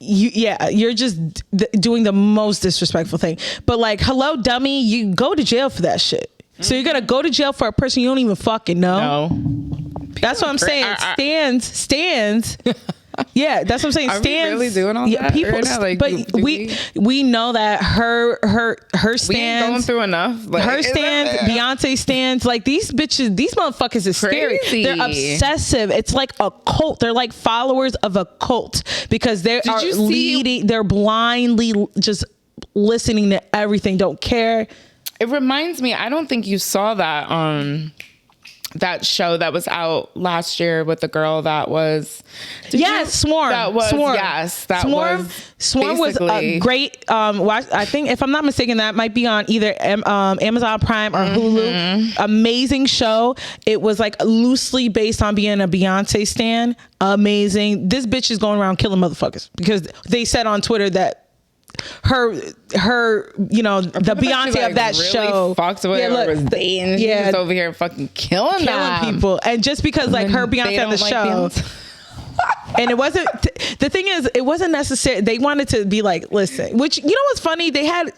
you're just doing the most disrespectful thing. But like, hello, dummy, you go to jail for that shit. So you're gonna go to jail for a person you don't even fucking know? No. That's what I'm saying. Stands. Yeah, that's what I'm saying. Are we really doing all that? People, right now? Like, but we know that her stands. We ain't going through enough. Like, her stands, Beyonce stands. Like, these bitches, these motherfuckers is scary. They're obsessive. It's like a cult. They're like followers of a cult because they are leading. They're blindly just listening to everything. Don't care. It reminds me. I don't think you saw that that show that was out last year with the girl that was Swarm. That was Swarm. Yes, that Swarm was a great I think, if I'm not mistaken, that might be on either Amazon Prime or Hulu. Amazing show. It was like loosely based on being a Beyonce stan. Amazing. This bitch is going around killing motherfuckers because they said on Twitter that her you know, the Beyonce like of that really show fucked with her was dating. She was over here fucking killing people, and just because like her Beyonce on the show. And it wasn't, the thing is, it wasn't necessary. They wanted to be like, listen, which, you know what's funny? They had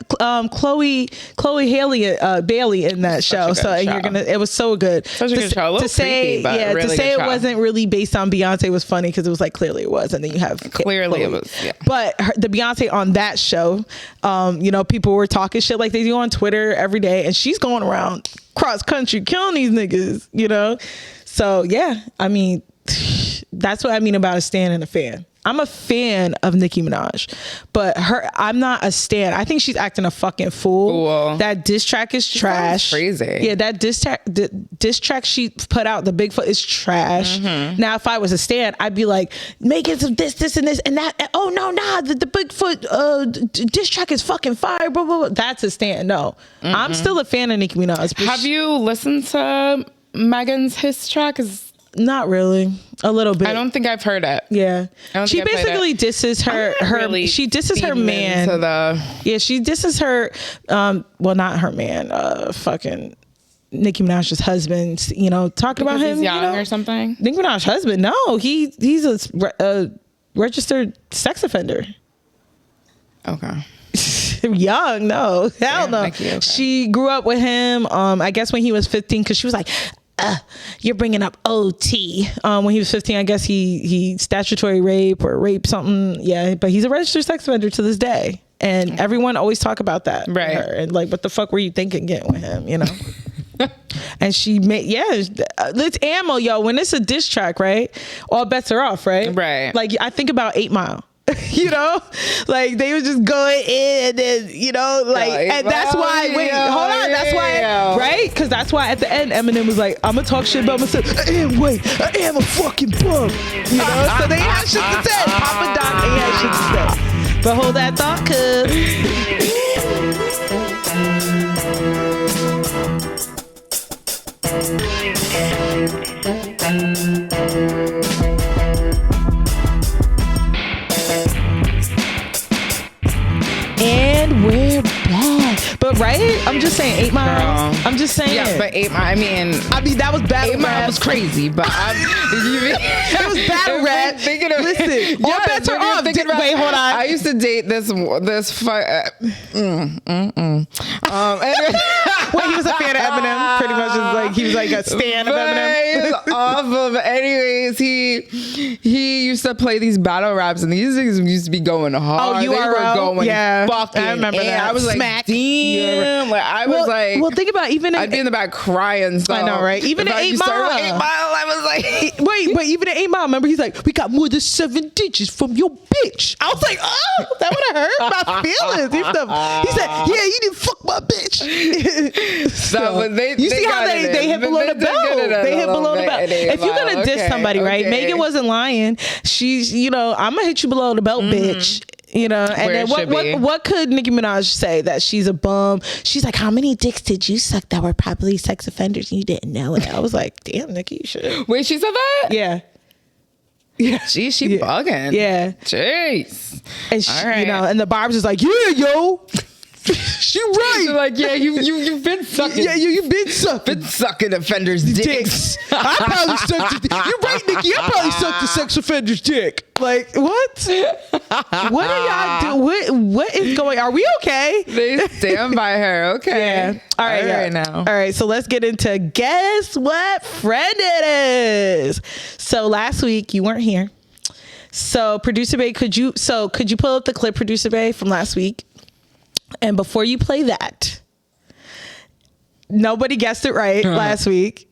Chloe Bailey in that show. So and you're gonna, it was so good. Such a good show. A little creepy, but really to say good it wasn't really based on Beyonce was funny because it was like, clearly it was. And then you have clearly it was, But the Beyonce on that show, you know, people were talking shit like they do on Twitter every day. And she's going around cross country killing these niggas, you know? So yeah, I mean, that's what I mean about a stan and a fan. I'm a fan of Nicki Minaj, but I'm not a stan. I think she's acting a fucking fool. Well, that diss track is trash. Crazy. Yeah, that diss track she put out, the Bigfoot, is trash. Now, if I was a stan, I'd be like, making some this and this and that. Oh no, nah, the Bigfoot diss track is fucking fire. Blah, blah, blah. That's a stan. No, I'm still a fan of Nicki Minaj. Have you listened to Megan's Hiss track? Not really. A little bit. I don't think I've heard it. Yeah. She basically disses she disses her man. She disses her well, not her man, fucking Nicki Minaj's husband, you know, talking about him, he's young, you know, or something. Nicki Minaj's husband? No, he's a registered sex offender. Okay. Young, no. Hell no. Okay. She grew up with him, I guess when he was 15, because she was like, you're bringing up OT. When he was 15, I guess he statutory rape or rape something. Yeah, but he's a registered sex offender to this day. And everyone always talk about that. Right. And like, what the fuck were you thinking getting with him, you know? And she made, it's ammo, yo. When it's a diss track, right? All bets are off, right? Right. Like, I think about 8 Mile. You know, like they was just going in and then, you know, like, and that's why, hold on, that's why, right? Because that's why at the end, Eminem was like, I'm gonna talk shit about myself, and wait, I am a fucking bum, you know? So they had shit to say. Papa Doc, they had shit to say. But hold that thought, And we're back. But right? I'm just saying 8 Mile. Girl. I'm just saying. Yeah, but 8 Mile. I mean, that was battle 8 Mile rap. was crazy, but That was battle rap. Listen, all bets are off. Wait, hold on. I used to date this. Well, he was a fan of Eminem. Pretty much, he was like a stan of Eminem. Off of, anyways, he used to play these battle raps, and these things used to be going hard. Oh, they were going yeah, fucking. I remember that. I was like, Smack. damn. Like, I was like, well, think about even. I'd be in the back crying. So I know, right? Even at 8 Mile. 8 Mile, I was like, wait, but even at 8 Mile, remember he's like, we got more than 7 digits from your bitch. I was like, oh, that would have hurt my feelings. He said, yeah, you didn't fuck my bitch. So, but you see how they hit below the belt. They hit below the belt. If you're gonna diss somebody, right? Megan wasn't lying. She's, I'm gonna hit you below the belt, bitch. And then what could Nicki Minaj say? That she's a bum. She's like, how many dicks did you suck that were probably sex offenders and you didn't know it? I was like, damn, Nicki, you should. Wait, she said that? Yeah. Jeez, she bugging. Yeah. Jeez. And she, and the Barb's is like, yeah, yo. She right. She's like, yeah, you've been sucking. Yeah, you've been sucking offenders' dicks. I probably sucked. You're right, Nicki. I probably sucked the sex offender's dick. Like, what? What are y'all doing? What is going? Are we okay? They stand by her. Okay. Yeah. All right. Now. All right. So let's get into guess what friend it is. So last week you weren't here. So Producer Bay, could you pull up the clip, Producer Bay, from last week? And before you play that, nobody guessed it right last week.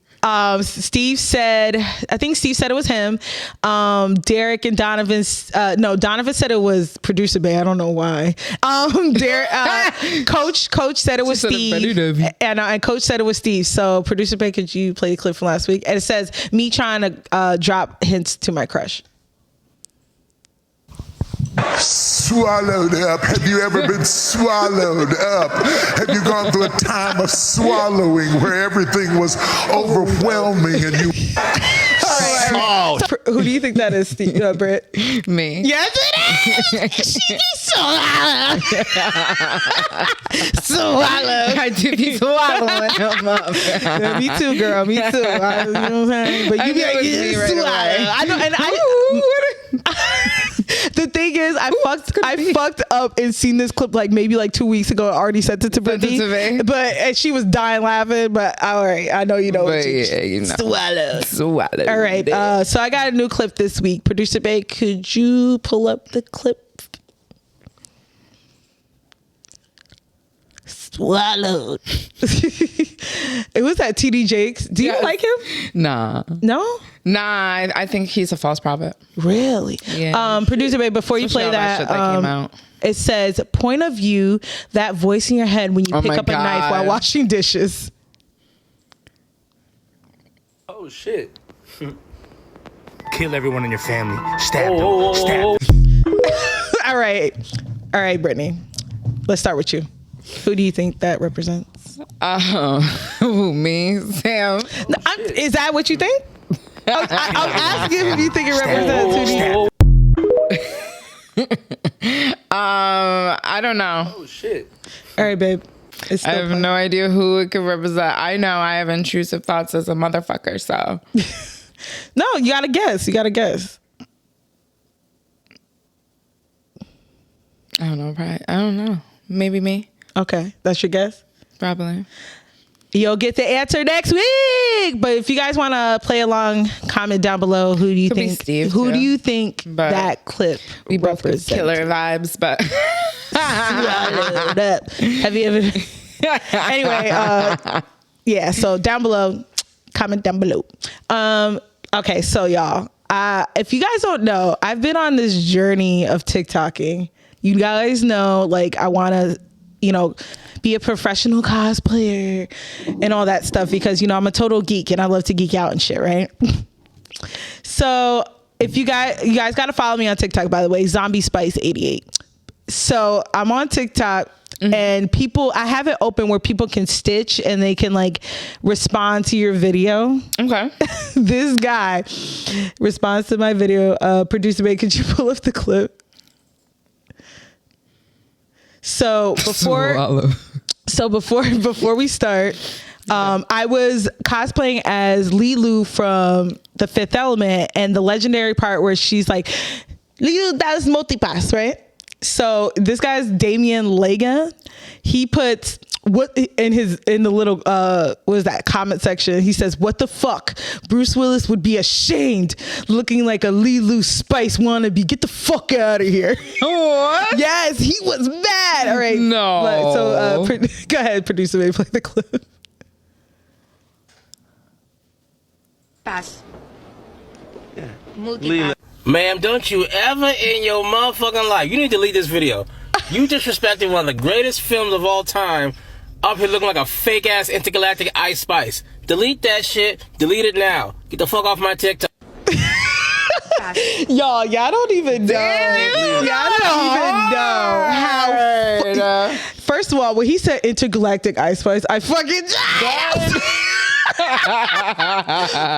Steve said it was him. Derek and Donovan, Donovan said it was Producer Bay. I don't know why. Coach said it was Steve. And Coach said it was Steve. So Producer Bay, could you play the clip from last week? And it says, me trying to drop hints to my crush. Swallowed up. Have you ever been swallowed up? Have you gone through a time of swallowing where everything was overwhelming and you... All right. Who do you think that is, Britt? Me. Yes, it is. She be swallowed. Swallowed. I do be swallowing them up. Yeah, me too, girl. Me too. You know what I'm saying? But you be like, yeah, right swallowed. I know, and the thing is, I fucked up and seen this clip maybe 2 weeks ago. I already sent it to Brittany, and she was dying laughing. But all right, I know you know. But yeah, swallowed. All right, so I got a new clip this week. Producer Bay, could you pull up the clip? Swallowed. It was at TD Jakes. Do you like him? Nah. No? Nah, I think he's a false prophet. Really? Yeah. Producer Babe, before you play that came out. It says, point of view, that voice in your head when you pick up a knife while washing dishes. Oh, shit. Kill everyone in your family. Stab them. Stab them. All right, Brittany. Let's start with you. Who do you think that represents? Me, Sam. Is that what you think? I'm asking if you think it represents who. I don't know. Oh shit! All right, babe. I have no idea who it could represent. I know I have intrusive thoughts as a motherfucker, so. No, you gotta guess. I don't know. Probably. I don't know. Maybe me. Okay, that's your guess? Probably. You'll get the answer next week. But if you guys want to play along, comment down below. Who do you think? Steve, who do you think that clip we both represents? Killer vibes, but swallowed up. Have you ever? Anyway, yeah. So down below, comment down below. Okay, so y'all, if you guys don't know, I've been on this journey of TikToking. You guys know, I want to, be a professional cosplayer and all that stuff because, I'm a total geek and I love to geek out and shit, right? So if you guys got to follow me on TikTok, by the way, Zombie Spice 88. So I'm on TikTok and I have it open where people can stitch and they can respond to your video. Okay. This guy responds to my video. Producer Bay, could you pull up the clip? So So before we start, I was cosplaying as Lilu from The Fifth Element, and the legendary part where she's like, Lilu das multipass, right? So this guy's Damian Lega. He puts what in the little what is that comment section? He says, "What the fuck? Bruce Willis would be ashamed looking like a Lilu Spice wannabe. Get the fuck out of here." What? Yes, he was mad. All right. No. So go ahead, producer, maybe play the clip. Pass. Ma'am, don't you ever in your motherfucking life, you need to delete this video. You disrespected one of the greatest films of all time, up here looking like a fake ass intergalactic Ice Spice. Delete that shit. Delete it now. Get the fuck off my TikTok. Y'all don't even know. Y'all don't even know how. First of all, when he said intergalactic Ice Spice, I fucking died.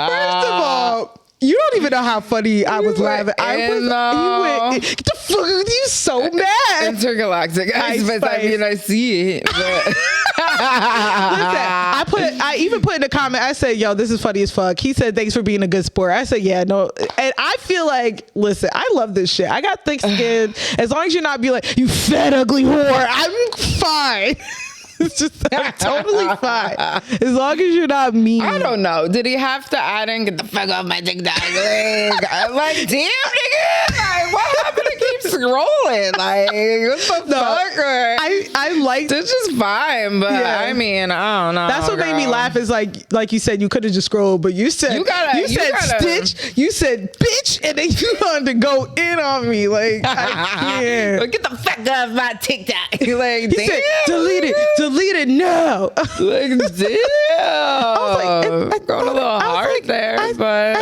First of all, you don't even know how funny I was laughing. He went, get the fuck, you so mad. Intergalactic Ice Spice. I mean, I see it. But. Listen, I even put in the comment, I said, yo, this is funny as fuck. He said, thanks for being a good sport. I said, yeah, no. And I feel like, listen, I love this shit. I got thick skin. As long as you're not be like, you fat, ugly whore, I'm fine. It's just, I'm totally fine. As long as you're not mean. I don't know. Did he have to add in, get the fuck off my TikTok? Like, damn, nigga. Like, what happened to keep scrolling? Like, what the fuck? I liked it's just fine, but yeah. I mean, I don't know. That's what made me laugh is like you said, you could have just scrolled, but you said stitch, you said bitch, and then you wanted to go in on me. Like, I can't. Get the fuck off my TikTok. Like, he said, delete it now. Like, damn. I was like, going a little hard there, but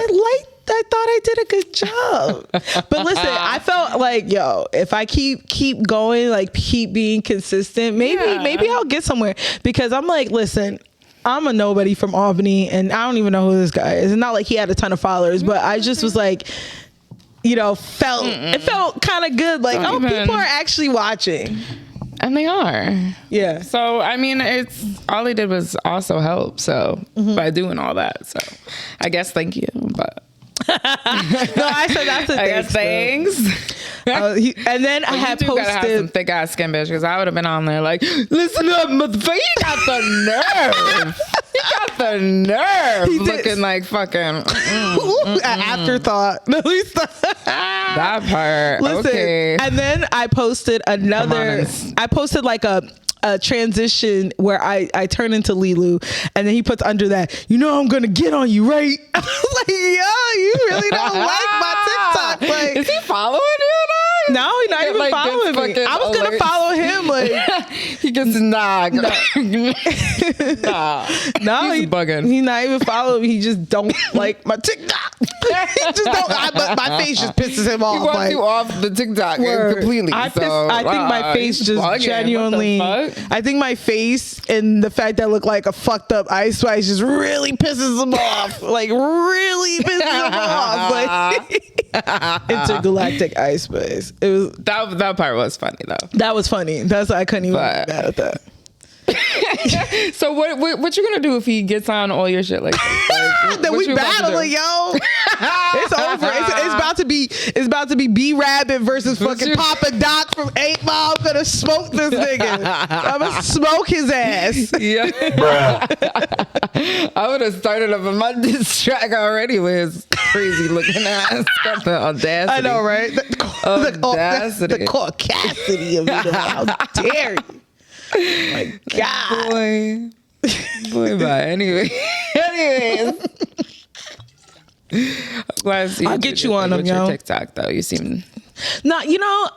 I thought I did a good job. But listen, I felt like, yo, if I keep going, like keep being consistent, maybe I'll get somewhere. Because I'm like, listen, I'm a nobody from Albany, and I don't even know who this guy is. It's not like he had a ton of followers, but I just was like, you know, it felt kind of good. Like, people are actually watching. And they are. Yeah. So, I mean, it's all he did was also help. So, by doing all that. So, I guess thank you. But. No, I said that's a thanks. And then I had posted. Gotta have some thick ass skin, bitch, because I would have been on there like, listen up, motherfucker. He got the nerve. He got the nerve. Looking like fucking an afterthought. At least that part. Listen, okay. And then I posted another. I posted like a transition where I turn into Lilu, and then he puts under that, you know, I'm gonna get on you, right? I was like, yo, you really don't like my TikTok. Like, is he following you? No, he's not even following me. I was gonna follow him. Like, he gets nah. No, he's bugging. He's not even following me. He just don't like my TikTok. He just don't. My face just pisses him off. He wants you off the TikTok completely. I think my face just bugging. Genuinely. I think my face and the fact that I look like a fucked up Ice Spice just really pisses him off. Like, really pisses him off. Like, intergalactic Ice Spice. It was that part was funny though. That was funny. That's I couldn't even be mad at that. So what you gonna do if he gets on all your shit like that? Then we battling, yo. It's over. It's about to be B Rabbit versus fucking Papa Doc from 8 Mile. I'm gonna smoke this nigga. I'm gonna smoke his ass. Yeah. I would have started up my diss track already with his crazy looking ass. Got the audacity. I know, right? The caucasity of it. How dare you? My God. Boy, bye. Anyways. I'll get you on them, yo. Your TikTok, though. You seem... No, you know,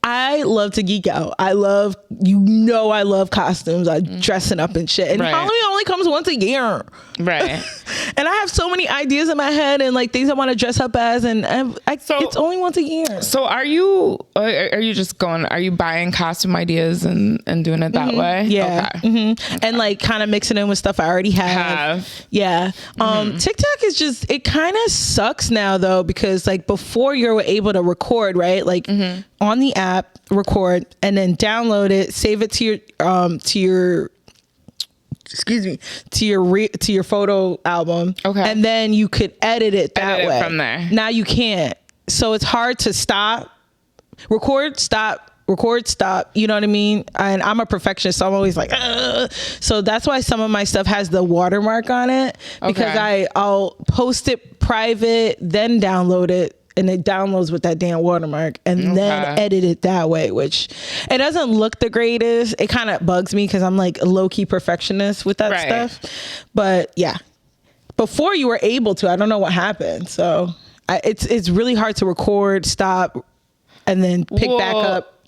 I love to geek out. I love costumes. I dressing up and shit. And Halloween only comes once a year. Right. And I have so many ideas in my head and like things I want to dress up as, and it's only once a year. So are you just going? Are you buying costume ideas and doing it that way? Yeah. Okay. Mm-hmm. And like kind of mixing in with stuff I already have. Yeah. TikTok is just, it kind of sucks now though, because like before you were able to record, right? Like on the app, record, and then download it, save it to your to your photo album. Okay. And then you could edit it that way. From there. Now you can't. So it's hard to record, stop. You know what I mean? And I'm a perfectionist, so I'm always like, ugh. So that's why some of my stuff has the watermark on it, because I'll post it private, then download it. And it downloads with that damn watermark, and then edit it that way, which it doesn't look the greatest. It kind of bugs me because I'm like a low-key perfectionist with that stuff. But yeah, before you were able to, I don't know what happened. So it's really hard to record, stop, and then pick back up.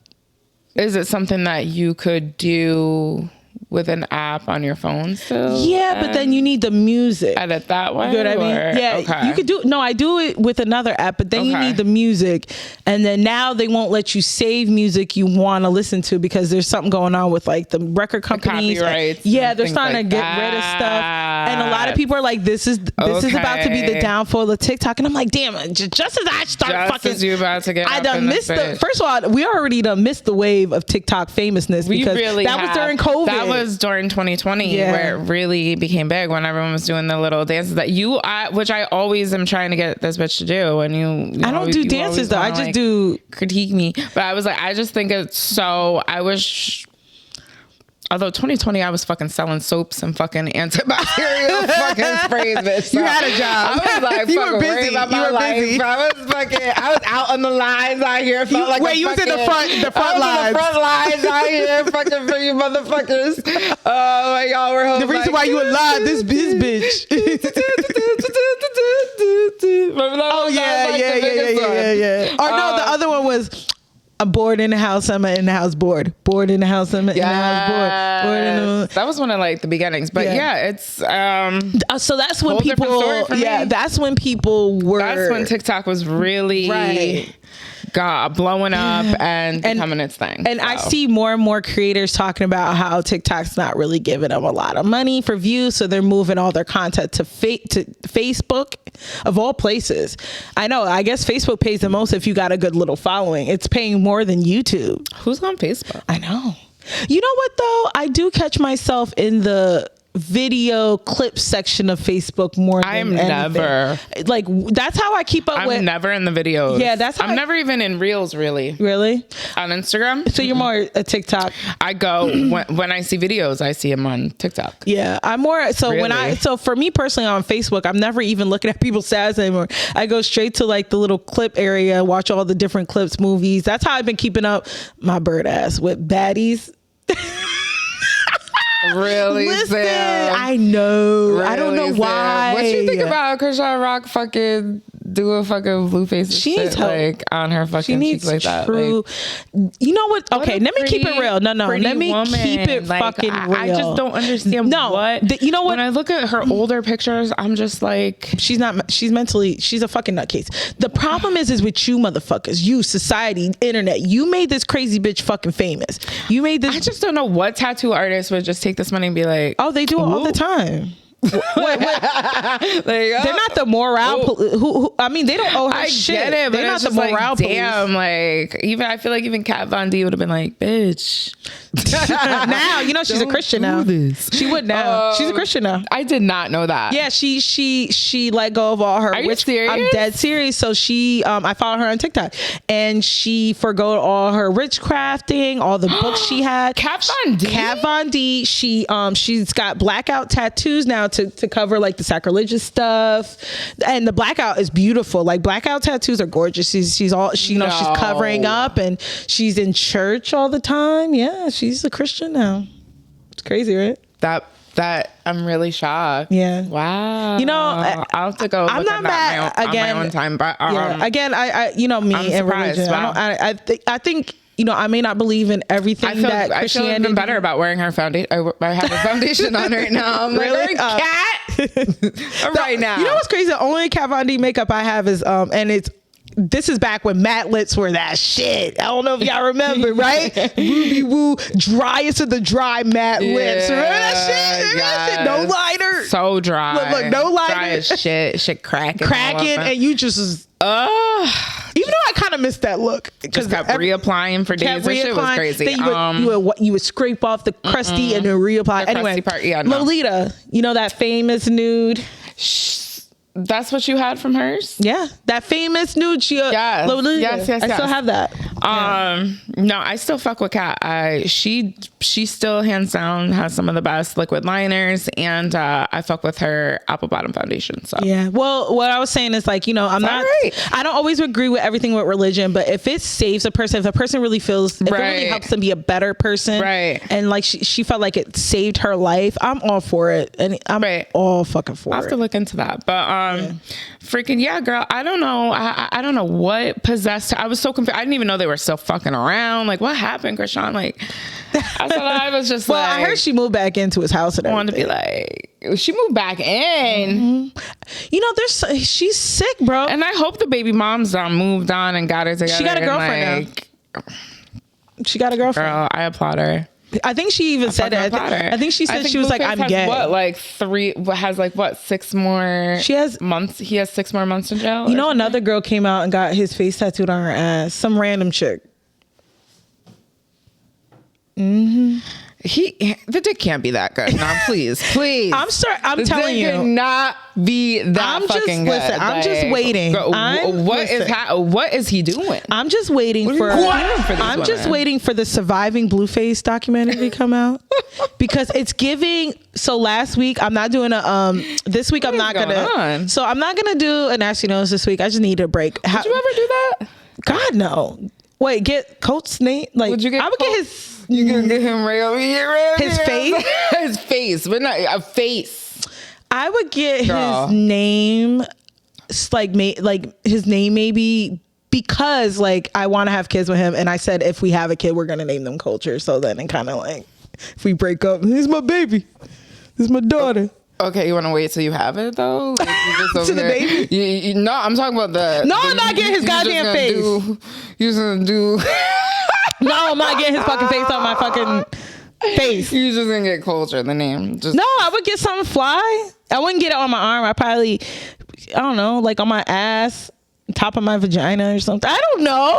Is it something that you could do with an app on your phone still? Yeah, but then you need the music. Edit that way? You know what I mean? Yeah, you could do. No, I do it with another app, but then you need the music, and then now they won't let you save music you want to listen to because there's something going on with like the record companies. Copyrights. Yeah, they're starting to get rid of stuff, and a lot of people are like, "This is about to be the downfall of TikTok," and I'm like, "Damn, just as I start fucking, as you about to get, I done missed the. First of all, we already done missed the wave of TikTok famousness because that was during COVID. That was during 2020 where it really became big when everyone was doing the little dances that which I always am trying to get this bitch to do. And you I don't do dances though. I just do critique me. But I was like, I just think it's so. I wish. Although 2020, I was fucking selling soaps and fucking antibacterial fucking sprays, bitch. So you had a job. I was like, you fucking were busy. worried about my life. I was out on the lines out here. You was in the front lines. The front lines out here, fucking for you motherfuckers. Oh, y'all were home. The reason why you were live, this bitch. Oh yeah. Or no, the other one was. I'm bored in the house. I'm in the house bored. Bored in the house. I'm in the house bored. That was one of like the beginnings, but it's so that's when people. Yeah, that's when people were. That's when TikTok was really blowing up and becoming its thing. And I see more and more creators talking about how TikTok's not really giving them a lot of money for views, so they're moving all their content to Facebook, of all places. I know. I guess Facebook pays the most if you got a good little following. It's paying more than YouTube. Who's on Facebook? I know. You know what though? I do catch myself in the video clip section of Facebook more than anything. Never like that's how I keep up with. I'm never in the videos. Yeah, that's how I'm never even in Reels really on Instagram. So you're more a TikTok. I go when I see videos, I see them on TikTok. Yeah, I'm more so really? So for me personally on Facebook, I'm never even looking at people's stats anymore. I go straight to like the little clip area, watch all the different clips, movies. That's how I've been keeping up my bird ass with baddies. Really? Listen, I know. Really, I don't know why. What you think about Krishan Rock fucking do a fucking blue face shit like on her fucking cheeks like that? True. Like, you know what? Okay, let me keep it real. No. Let me keep it like, fucking real. I just don't understand. You know what? When I look at her older pictures, I'm just like, she's a fucking nutcase. The problem is with you motherfuckers, you, society, internet. You made this crazy bitch fucking famous. You made this. I just don't know what tattoo artist would just take this money and be like, oh, they do it all the time. Like, they're not the morale. Who I mean, they don't owe her shit. Get it, but they're not the morale. Like, damn, like I feel like even Kat Von D would have been like, bitch. Now you know she's a Christian now. She would now. She's a Christian now. I did not know that. Yeah, she let go of all her. Are you serious? I'm dead serious. So she, I follow her on TikTok, and she forgot all her witchcrafting, all the books she had. Kat Von D. Kat Von D. She's got blackout tattoos now to cover like the sacrilegious stuff, and the blackout is beautiful. Like blackout tattoos are gorgeous. She's covering up, and she's in church all the time. Yeah, she's a Christian now. It's crazy, right? That I'm really shocked. Yeah. Wow. You know, I'll have to go. I'm not mad again. On my own time, but again, I you know me and religion. Wow. I think. You know, I may not believe in everything that Christianity. I feel even better about wearing her foundation. I have a foundation on right now. I'm really? Like, cat right now. You know what's crazy? The only Kat Von D makeup I have is this is back when matte lips were that shit. I don't know if y'all remember, right? Ruby Woo, driest of the dry matte lips. Remember that shit? That shit? No liner. So dry. Look, no liner. Dry as shit. Shit cracking. And you just. Even though I kind of missed that look. Just kept reapplying for days. That shit was crazy. Then you would scrape off the crusty and then reapply. The Anyway, crusty part, yeah, no. Lolita, you know that famous nude? That's what you had from hers? Yeah, that famous nude. Yes. Lolita. Yes. I still have that. No, I still fuck with Kat. She still hands down has some of the best liquid liners, and I fuck with her apple bottom foundation. So yeah. Well, what I was saying is like, I don't always agree with everything with religion, but if it saves a person, if a person really feels, if it really helps them be a better person, right? And like she felt like it saved her life, I'm all for it, and I'm all fucking for it. I'll have to look into that, but freaking yeah, girl. I don't know. I don't know what possessed her. I was so confused. I didn't even know they were still fucking around. Like, what happened, Krishan? Like, I was just well, I heard she moved back into his house. And I wanted to be like, she moved back in. Mm-hmm. She's sick, bro. And I hope the baby mom's moved on and got her together. She got a girlfriend now. She got a girlfriend. Girl, I applaud her. I think she even said it. I think she said she was like, I'm gay. Has 6 more months? He has 6 more months in jail? Another girl came out and got his face tattooed on her ass. Some random chick. Mm-hmm. The dick can't be that good. No, please. I'm sorry. I'm telling you, cannot be that fucking good. Listen, I'm just waiting. What is he doing? I'm just waiting for. I'm just waiting for the surviving Blueface documentary to come out because it's giving. So last week I'm not doing this week I'm not gonna. So I'm not gonna do a nasty nose this week. I just need a break. Did you ever do that? God no. Wait, get Coates' name? Like, would you get? I would get his. You gonna get him right over here? His face? His face, but not a face. I would get his name, like his name maybe because like I want to have kids with him, and I said if we have a kid, we're gonna name them Culture. So then it kind of like if we break up, here's my baby, this is my daughter. Okay, you want to wait till you have it though? Like, to the baby? No, I'm talking about the. No, I'm not getting his goddamn face. You're gonna do. No, I'm not getting his fucking face on my fucking face. You just gonna get Culture, the name. No, I would get something fly. I wouldn't get it on my arm. I probably, I don't know, like on my ass, top of my vagina or something. I don't know.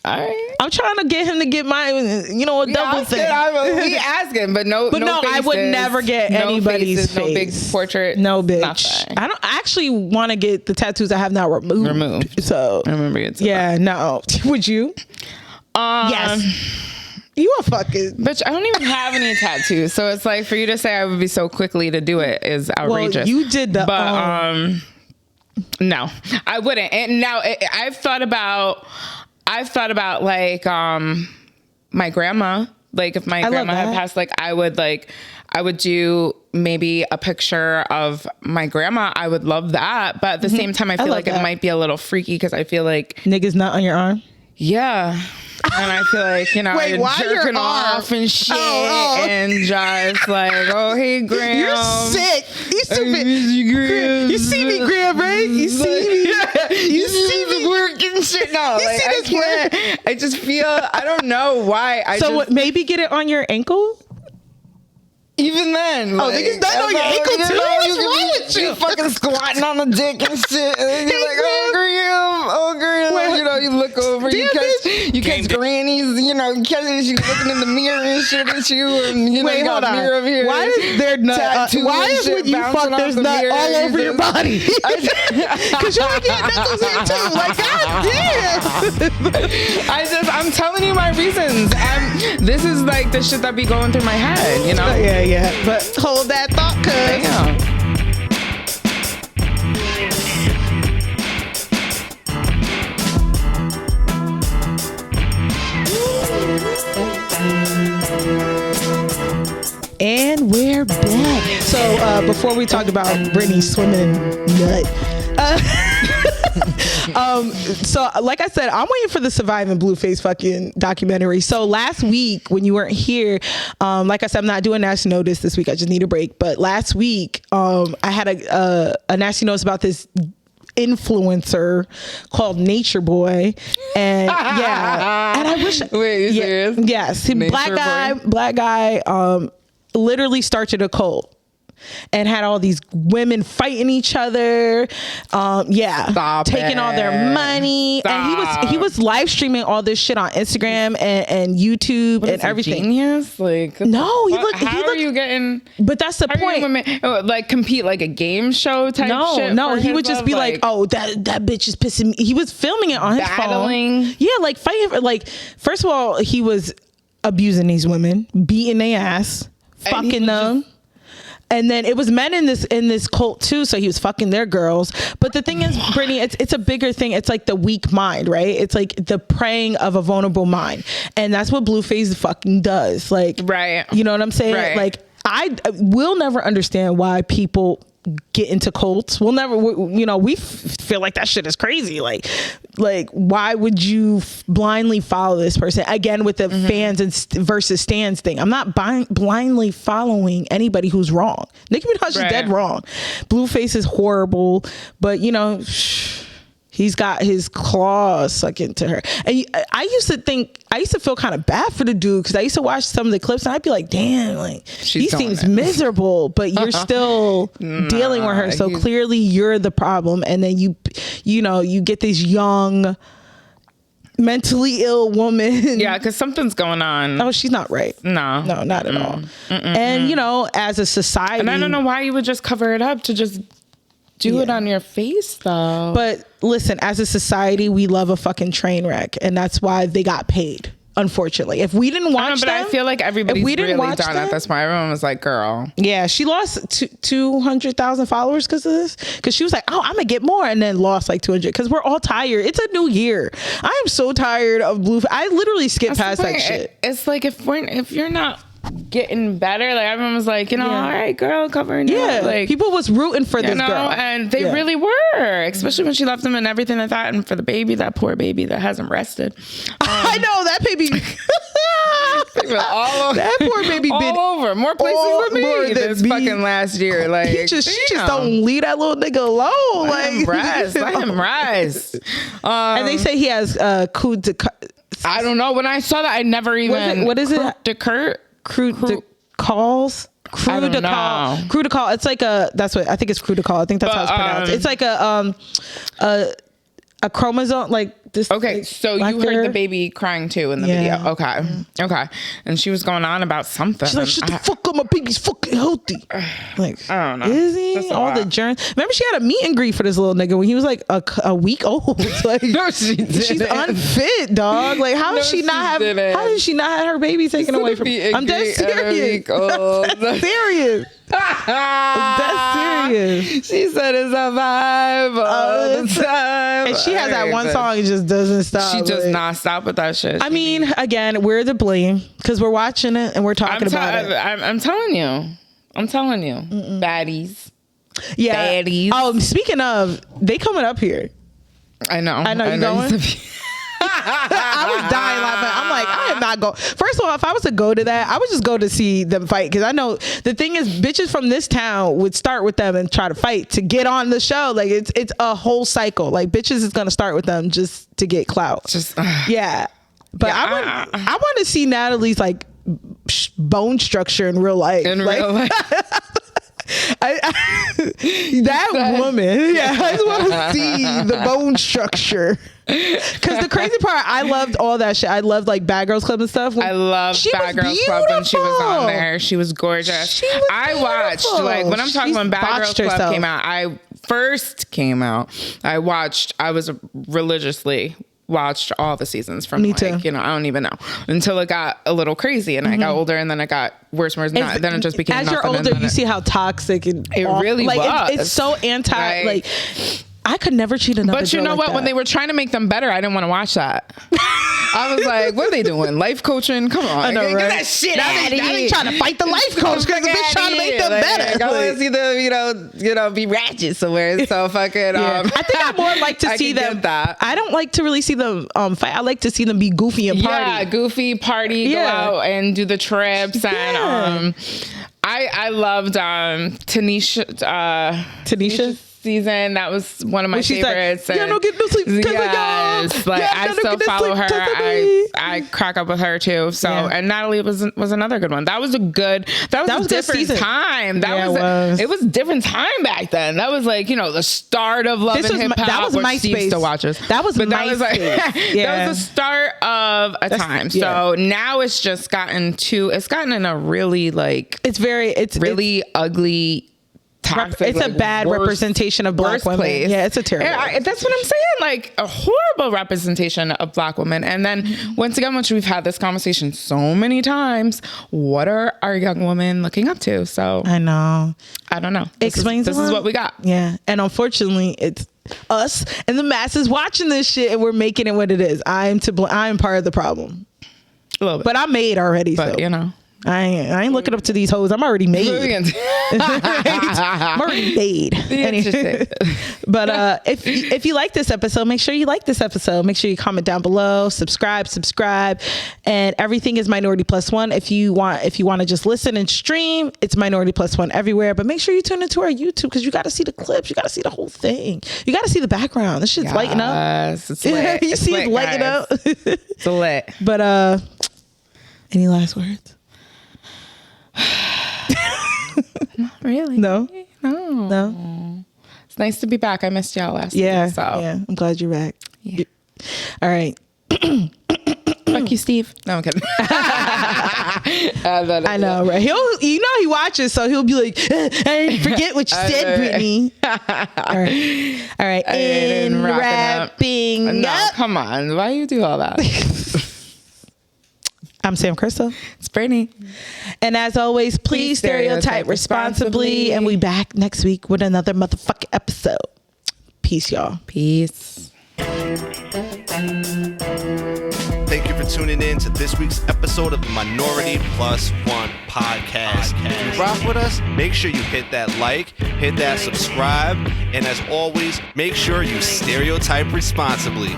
All right. I'm trying to get him to get my, a double thing. We asking, but no. But no, I would never get anybody's face. No big portrait. No bitch. Nothing. I actually want to get the tattoos I have now removed. So I remember it. Yeah, no. Would you? Yes. You a fucking bitch. I don't even have any tattoos, so it's like for you to say I would be so quickly to do it is outrageous. Well, you did the, but no, I wouldn't. And now I've thought about like my grandma. Like if my grandma had passed, like I would do maybe a picture of my grandma. I would love that, but at the same time, I feel like it might be a little freaky because I feel like niggas not on your arm. Yeah. And I feel like, Wait, you're jerking off and shit and just like, oh, hey, Graham. You're sick. You stupid. You see me, Graham, right? You see me. You see me working shit. No, like, I can't. I just feel, I don't know why. Maybe get it on your ankle? Even then, niggas not on your ankle too. What's wrong with you? Fucking squatting on the dick and shit, and then you're like, oh Graham, you look over, you catch grannies, you catch you looking in the mirror and shit at you, and you got a mirror over here. Why is there nut? Why is when you fuck there's nut all over your body? Because you get knuckles here too. Like, goddamn. I'm telling you my reasons. This is like the shit that be going through my head, Yeah, but hold that thought, cuz. And we're back. So before we talked about Brittany swimming nut, so like I said, I'm waiting for the Surviving Blueface fucking documentary. So last week when you weren't here, like I said, I'm not doing nasty notice this week. I just need a break. But last week, I had a nasty notice about this influencer called Nature Boy, and and I wish. Wait, you serious? Yes, black guy, literally started a cult. and had all these women fighting each other. Taking all their money. Stop. And he was live streaming all this shit on Instagram and YouTube and everything. Genius? Like, no, how are you getting? But that's the point. Women, like compete like a game show type shit? No, he would just be like, oh, that bitch is pissing me. He was filming it on his battling. phone. Yeah, like fighting. Like, first of all, he was abusing these women, beating their ass, fucking them. And then it was men in this cult too, so he was fucking their girls. But the thing is, Brittany, it's a bigger thing. It's like the weak mind, right? It's like the preying of a vulnerable mind, and that's what Blueface fucking does. Like, right? You know what I'm saying? Right. Like, I will never understand why people get into cults. We'll never, we feel like that shit is crazy. Like why would you blindly follow this person? Again, with the fans and versus stans thing. I'm not blindly following anybody who's wrong. Nicki Minaj is dead wrong. Blueface is horrible, but he's got his claws stuck into her. And I used to feel kind of bad for the dude, because I used to watch some of the clips and I'd be like, damn, like, he seems miserable, but you're still dealing with her. So clearly you're the problem. And then you get this young, mentally ill woman. Yeah, because something's going on. Oh, she's not right. No, not at all. And, as a society. And I don't know why you would just cover it up to just do it on your face, though. But listen, as a society, we love a fucking train wreck, and that's why they got paid. Unfortunately, if we didn't watch them, I feel like everybody's really done at this point. Everyone was like, "Girl, yeah." She lost 200,000 followers because of this. Because she was like, "Oh, I'm gonna get more," and then lost like 200. Because we're all tired. It's a new year. I am so tired of Blue. I literally skipped past that shit. It's like if you're not getting better, like everyone was like, all right, girl, covering you. Yeah, like people was rooting for this girl, and they really were, especially when she left them and everything like that, and for the baby, that poor baby that hasn't rested. I know that baby. That poor baby all been over more places than me this fucking last year. Like she just don't leave that little nigga alone. Let him rest. And they say he has coup de. I don't know. When I saw that, I never even. What is it? Crew de calls. Crew de call. It's like that's what I think it's crew de call. I think that's how it's pronounced. It's like a chromosome, like this. Okay, so you heard the baby crying too in the video. Okay. And she was going on about something. She's like, shut the fuck up, my baby's fucking healthy. Like, I don't know. Is he? All the germs. Remember, she had a meet and greet for this little nigga when he was like a week old. Like, no, she didn't. She's unfit, dog. Like, how did she not have her baby taken away from her? I'm dead serious. That's serious. That's serious. She said it's a vibe all the time. And she has that one song, it just doesn't stop. She does not stop with that shit. I mean, again, we're the blame because we're watching it and we're talking about it. I'm telling you. Baddies. Yeah. Baddies. Oh, speaking of, they coming up here. I know. You going? I was dying laughing. I'm like, I am not going. First of all, if I was to go to that, I would just go to see them fight, because I know the thing is, bitches from this town would start with them and try to fight to get on the show. Like it's a whole cycle. Like bitches is gonna start with them just to get clout. Yeah, but I want to see Natalie's like bone structure in real life. Real life. That woman, I just want to see the bone structure. Because the crazy part, I loved all that shit. I loved like Bad Girls Club and stuff. I loved Bad Girls Club when she was on there. She was gorgeous. I watched, like, when I'm talking when Bad Girls Club came out, I was religiously watched all the seasons from I don't even know, until it got a little crazy and I got older, and then it got worse and worse. Then it just became as you're older, you see how toxic and it really was. It's so anti, like I could never cheat another. But you know what? That. When they were trying to make them better, I didn't want to watch that. I was like, what are they doing? Life coaching? Come on. I know, right? Get that shit out of here. Now they trying to fight the life coach because the bitch trying to make them better. I want to see them, be ratchet somewhere. So fucking, I think I more like to see them. I don't like to really see them fight. I like to see them be goofy and party. Yeah, goofy, party, go out and do the trips. And I loved Tanisha. season. That was one of my she's favorites. Like, yeah, don't get no sleep. Yes, like I still follow her. I crack up with her too. So and Natalie was another good one. That was a different time. It was a different time back then. That was like, the start of Love and Hip Hop. That was MySpace. Steve still watches. That was MySpace. That was the start of a time. So now it's just gotten in a really it's really ugly, toxic. It's a bad representation of Black women. Place. Yeah, it's a terrible. That's what I'm saying. Like a horrible representation of Black women. And then once again, once we've had this conversation so many times, what are our young women looking up to? So I know. I don't know. This is what we got. Yeah, and unfortunately, it's us and the masses watching this shit, and we're making it what it is. I'm part of the problem. A little bit, but I'm made already. But so. I ain't looking up to these hoes. I'm already made. I'm already made. Anyway. But if you like this episode, make sure you like this episode. Make sure you comment down below, subscribe, and everything is MinorityPlus1. If you want to just listen and stream, it's MinorityPlus1 everywhere. But make sure you tune into our YouTube because you got to see the clips. You got to see the whole thing. You got to see the background. This shit's lighting up. It's lit. You see it lighting up. It's lit. But any last words? Not really. No. It's nice to be back. I missed y'all last week. Yeah, I'm glad you're back. Yeah. All right. Fuck you, Steve. No, I'm kidding. I know, right? He watches, so he'll be like, I didn't forget what you said, Brittany. All right. In wrapping up. Come on. Why you do all that? I'm Sam Crystal. It's Brittany. And as always, please stereotype responsibly. And we back next week with another motherfucking episode. Peace, y'all. Peace. Thank you for tuning in to this week's episode of the MinorityPlus1 Podcast. If you rock with us, make sure you hit that like, hit that subscribe, and as always, make sure you stereotype responsibly.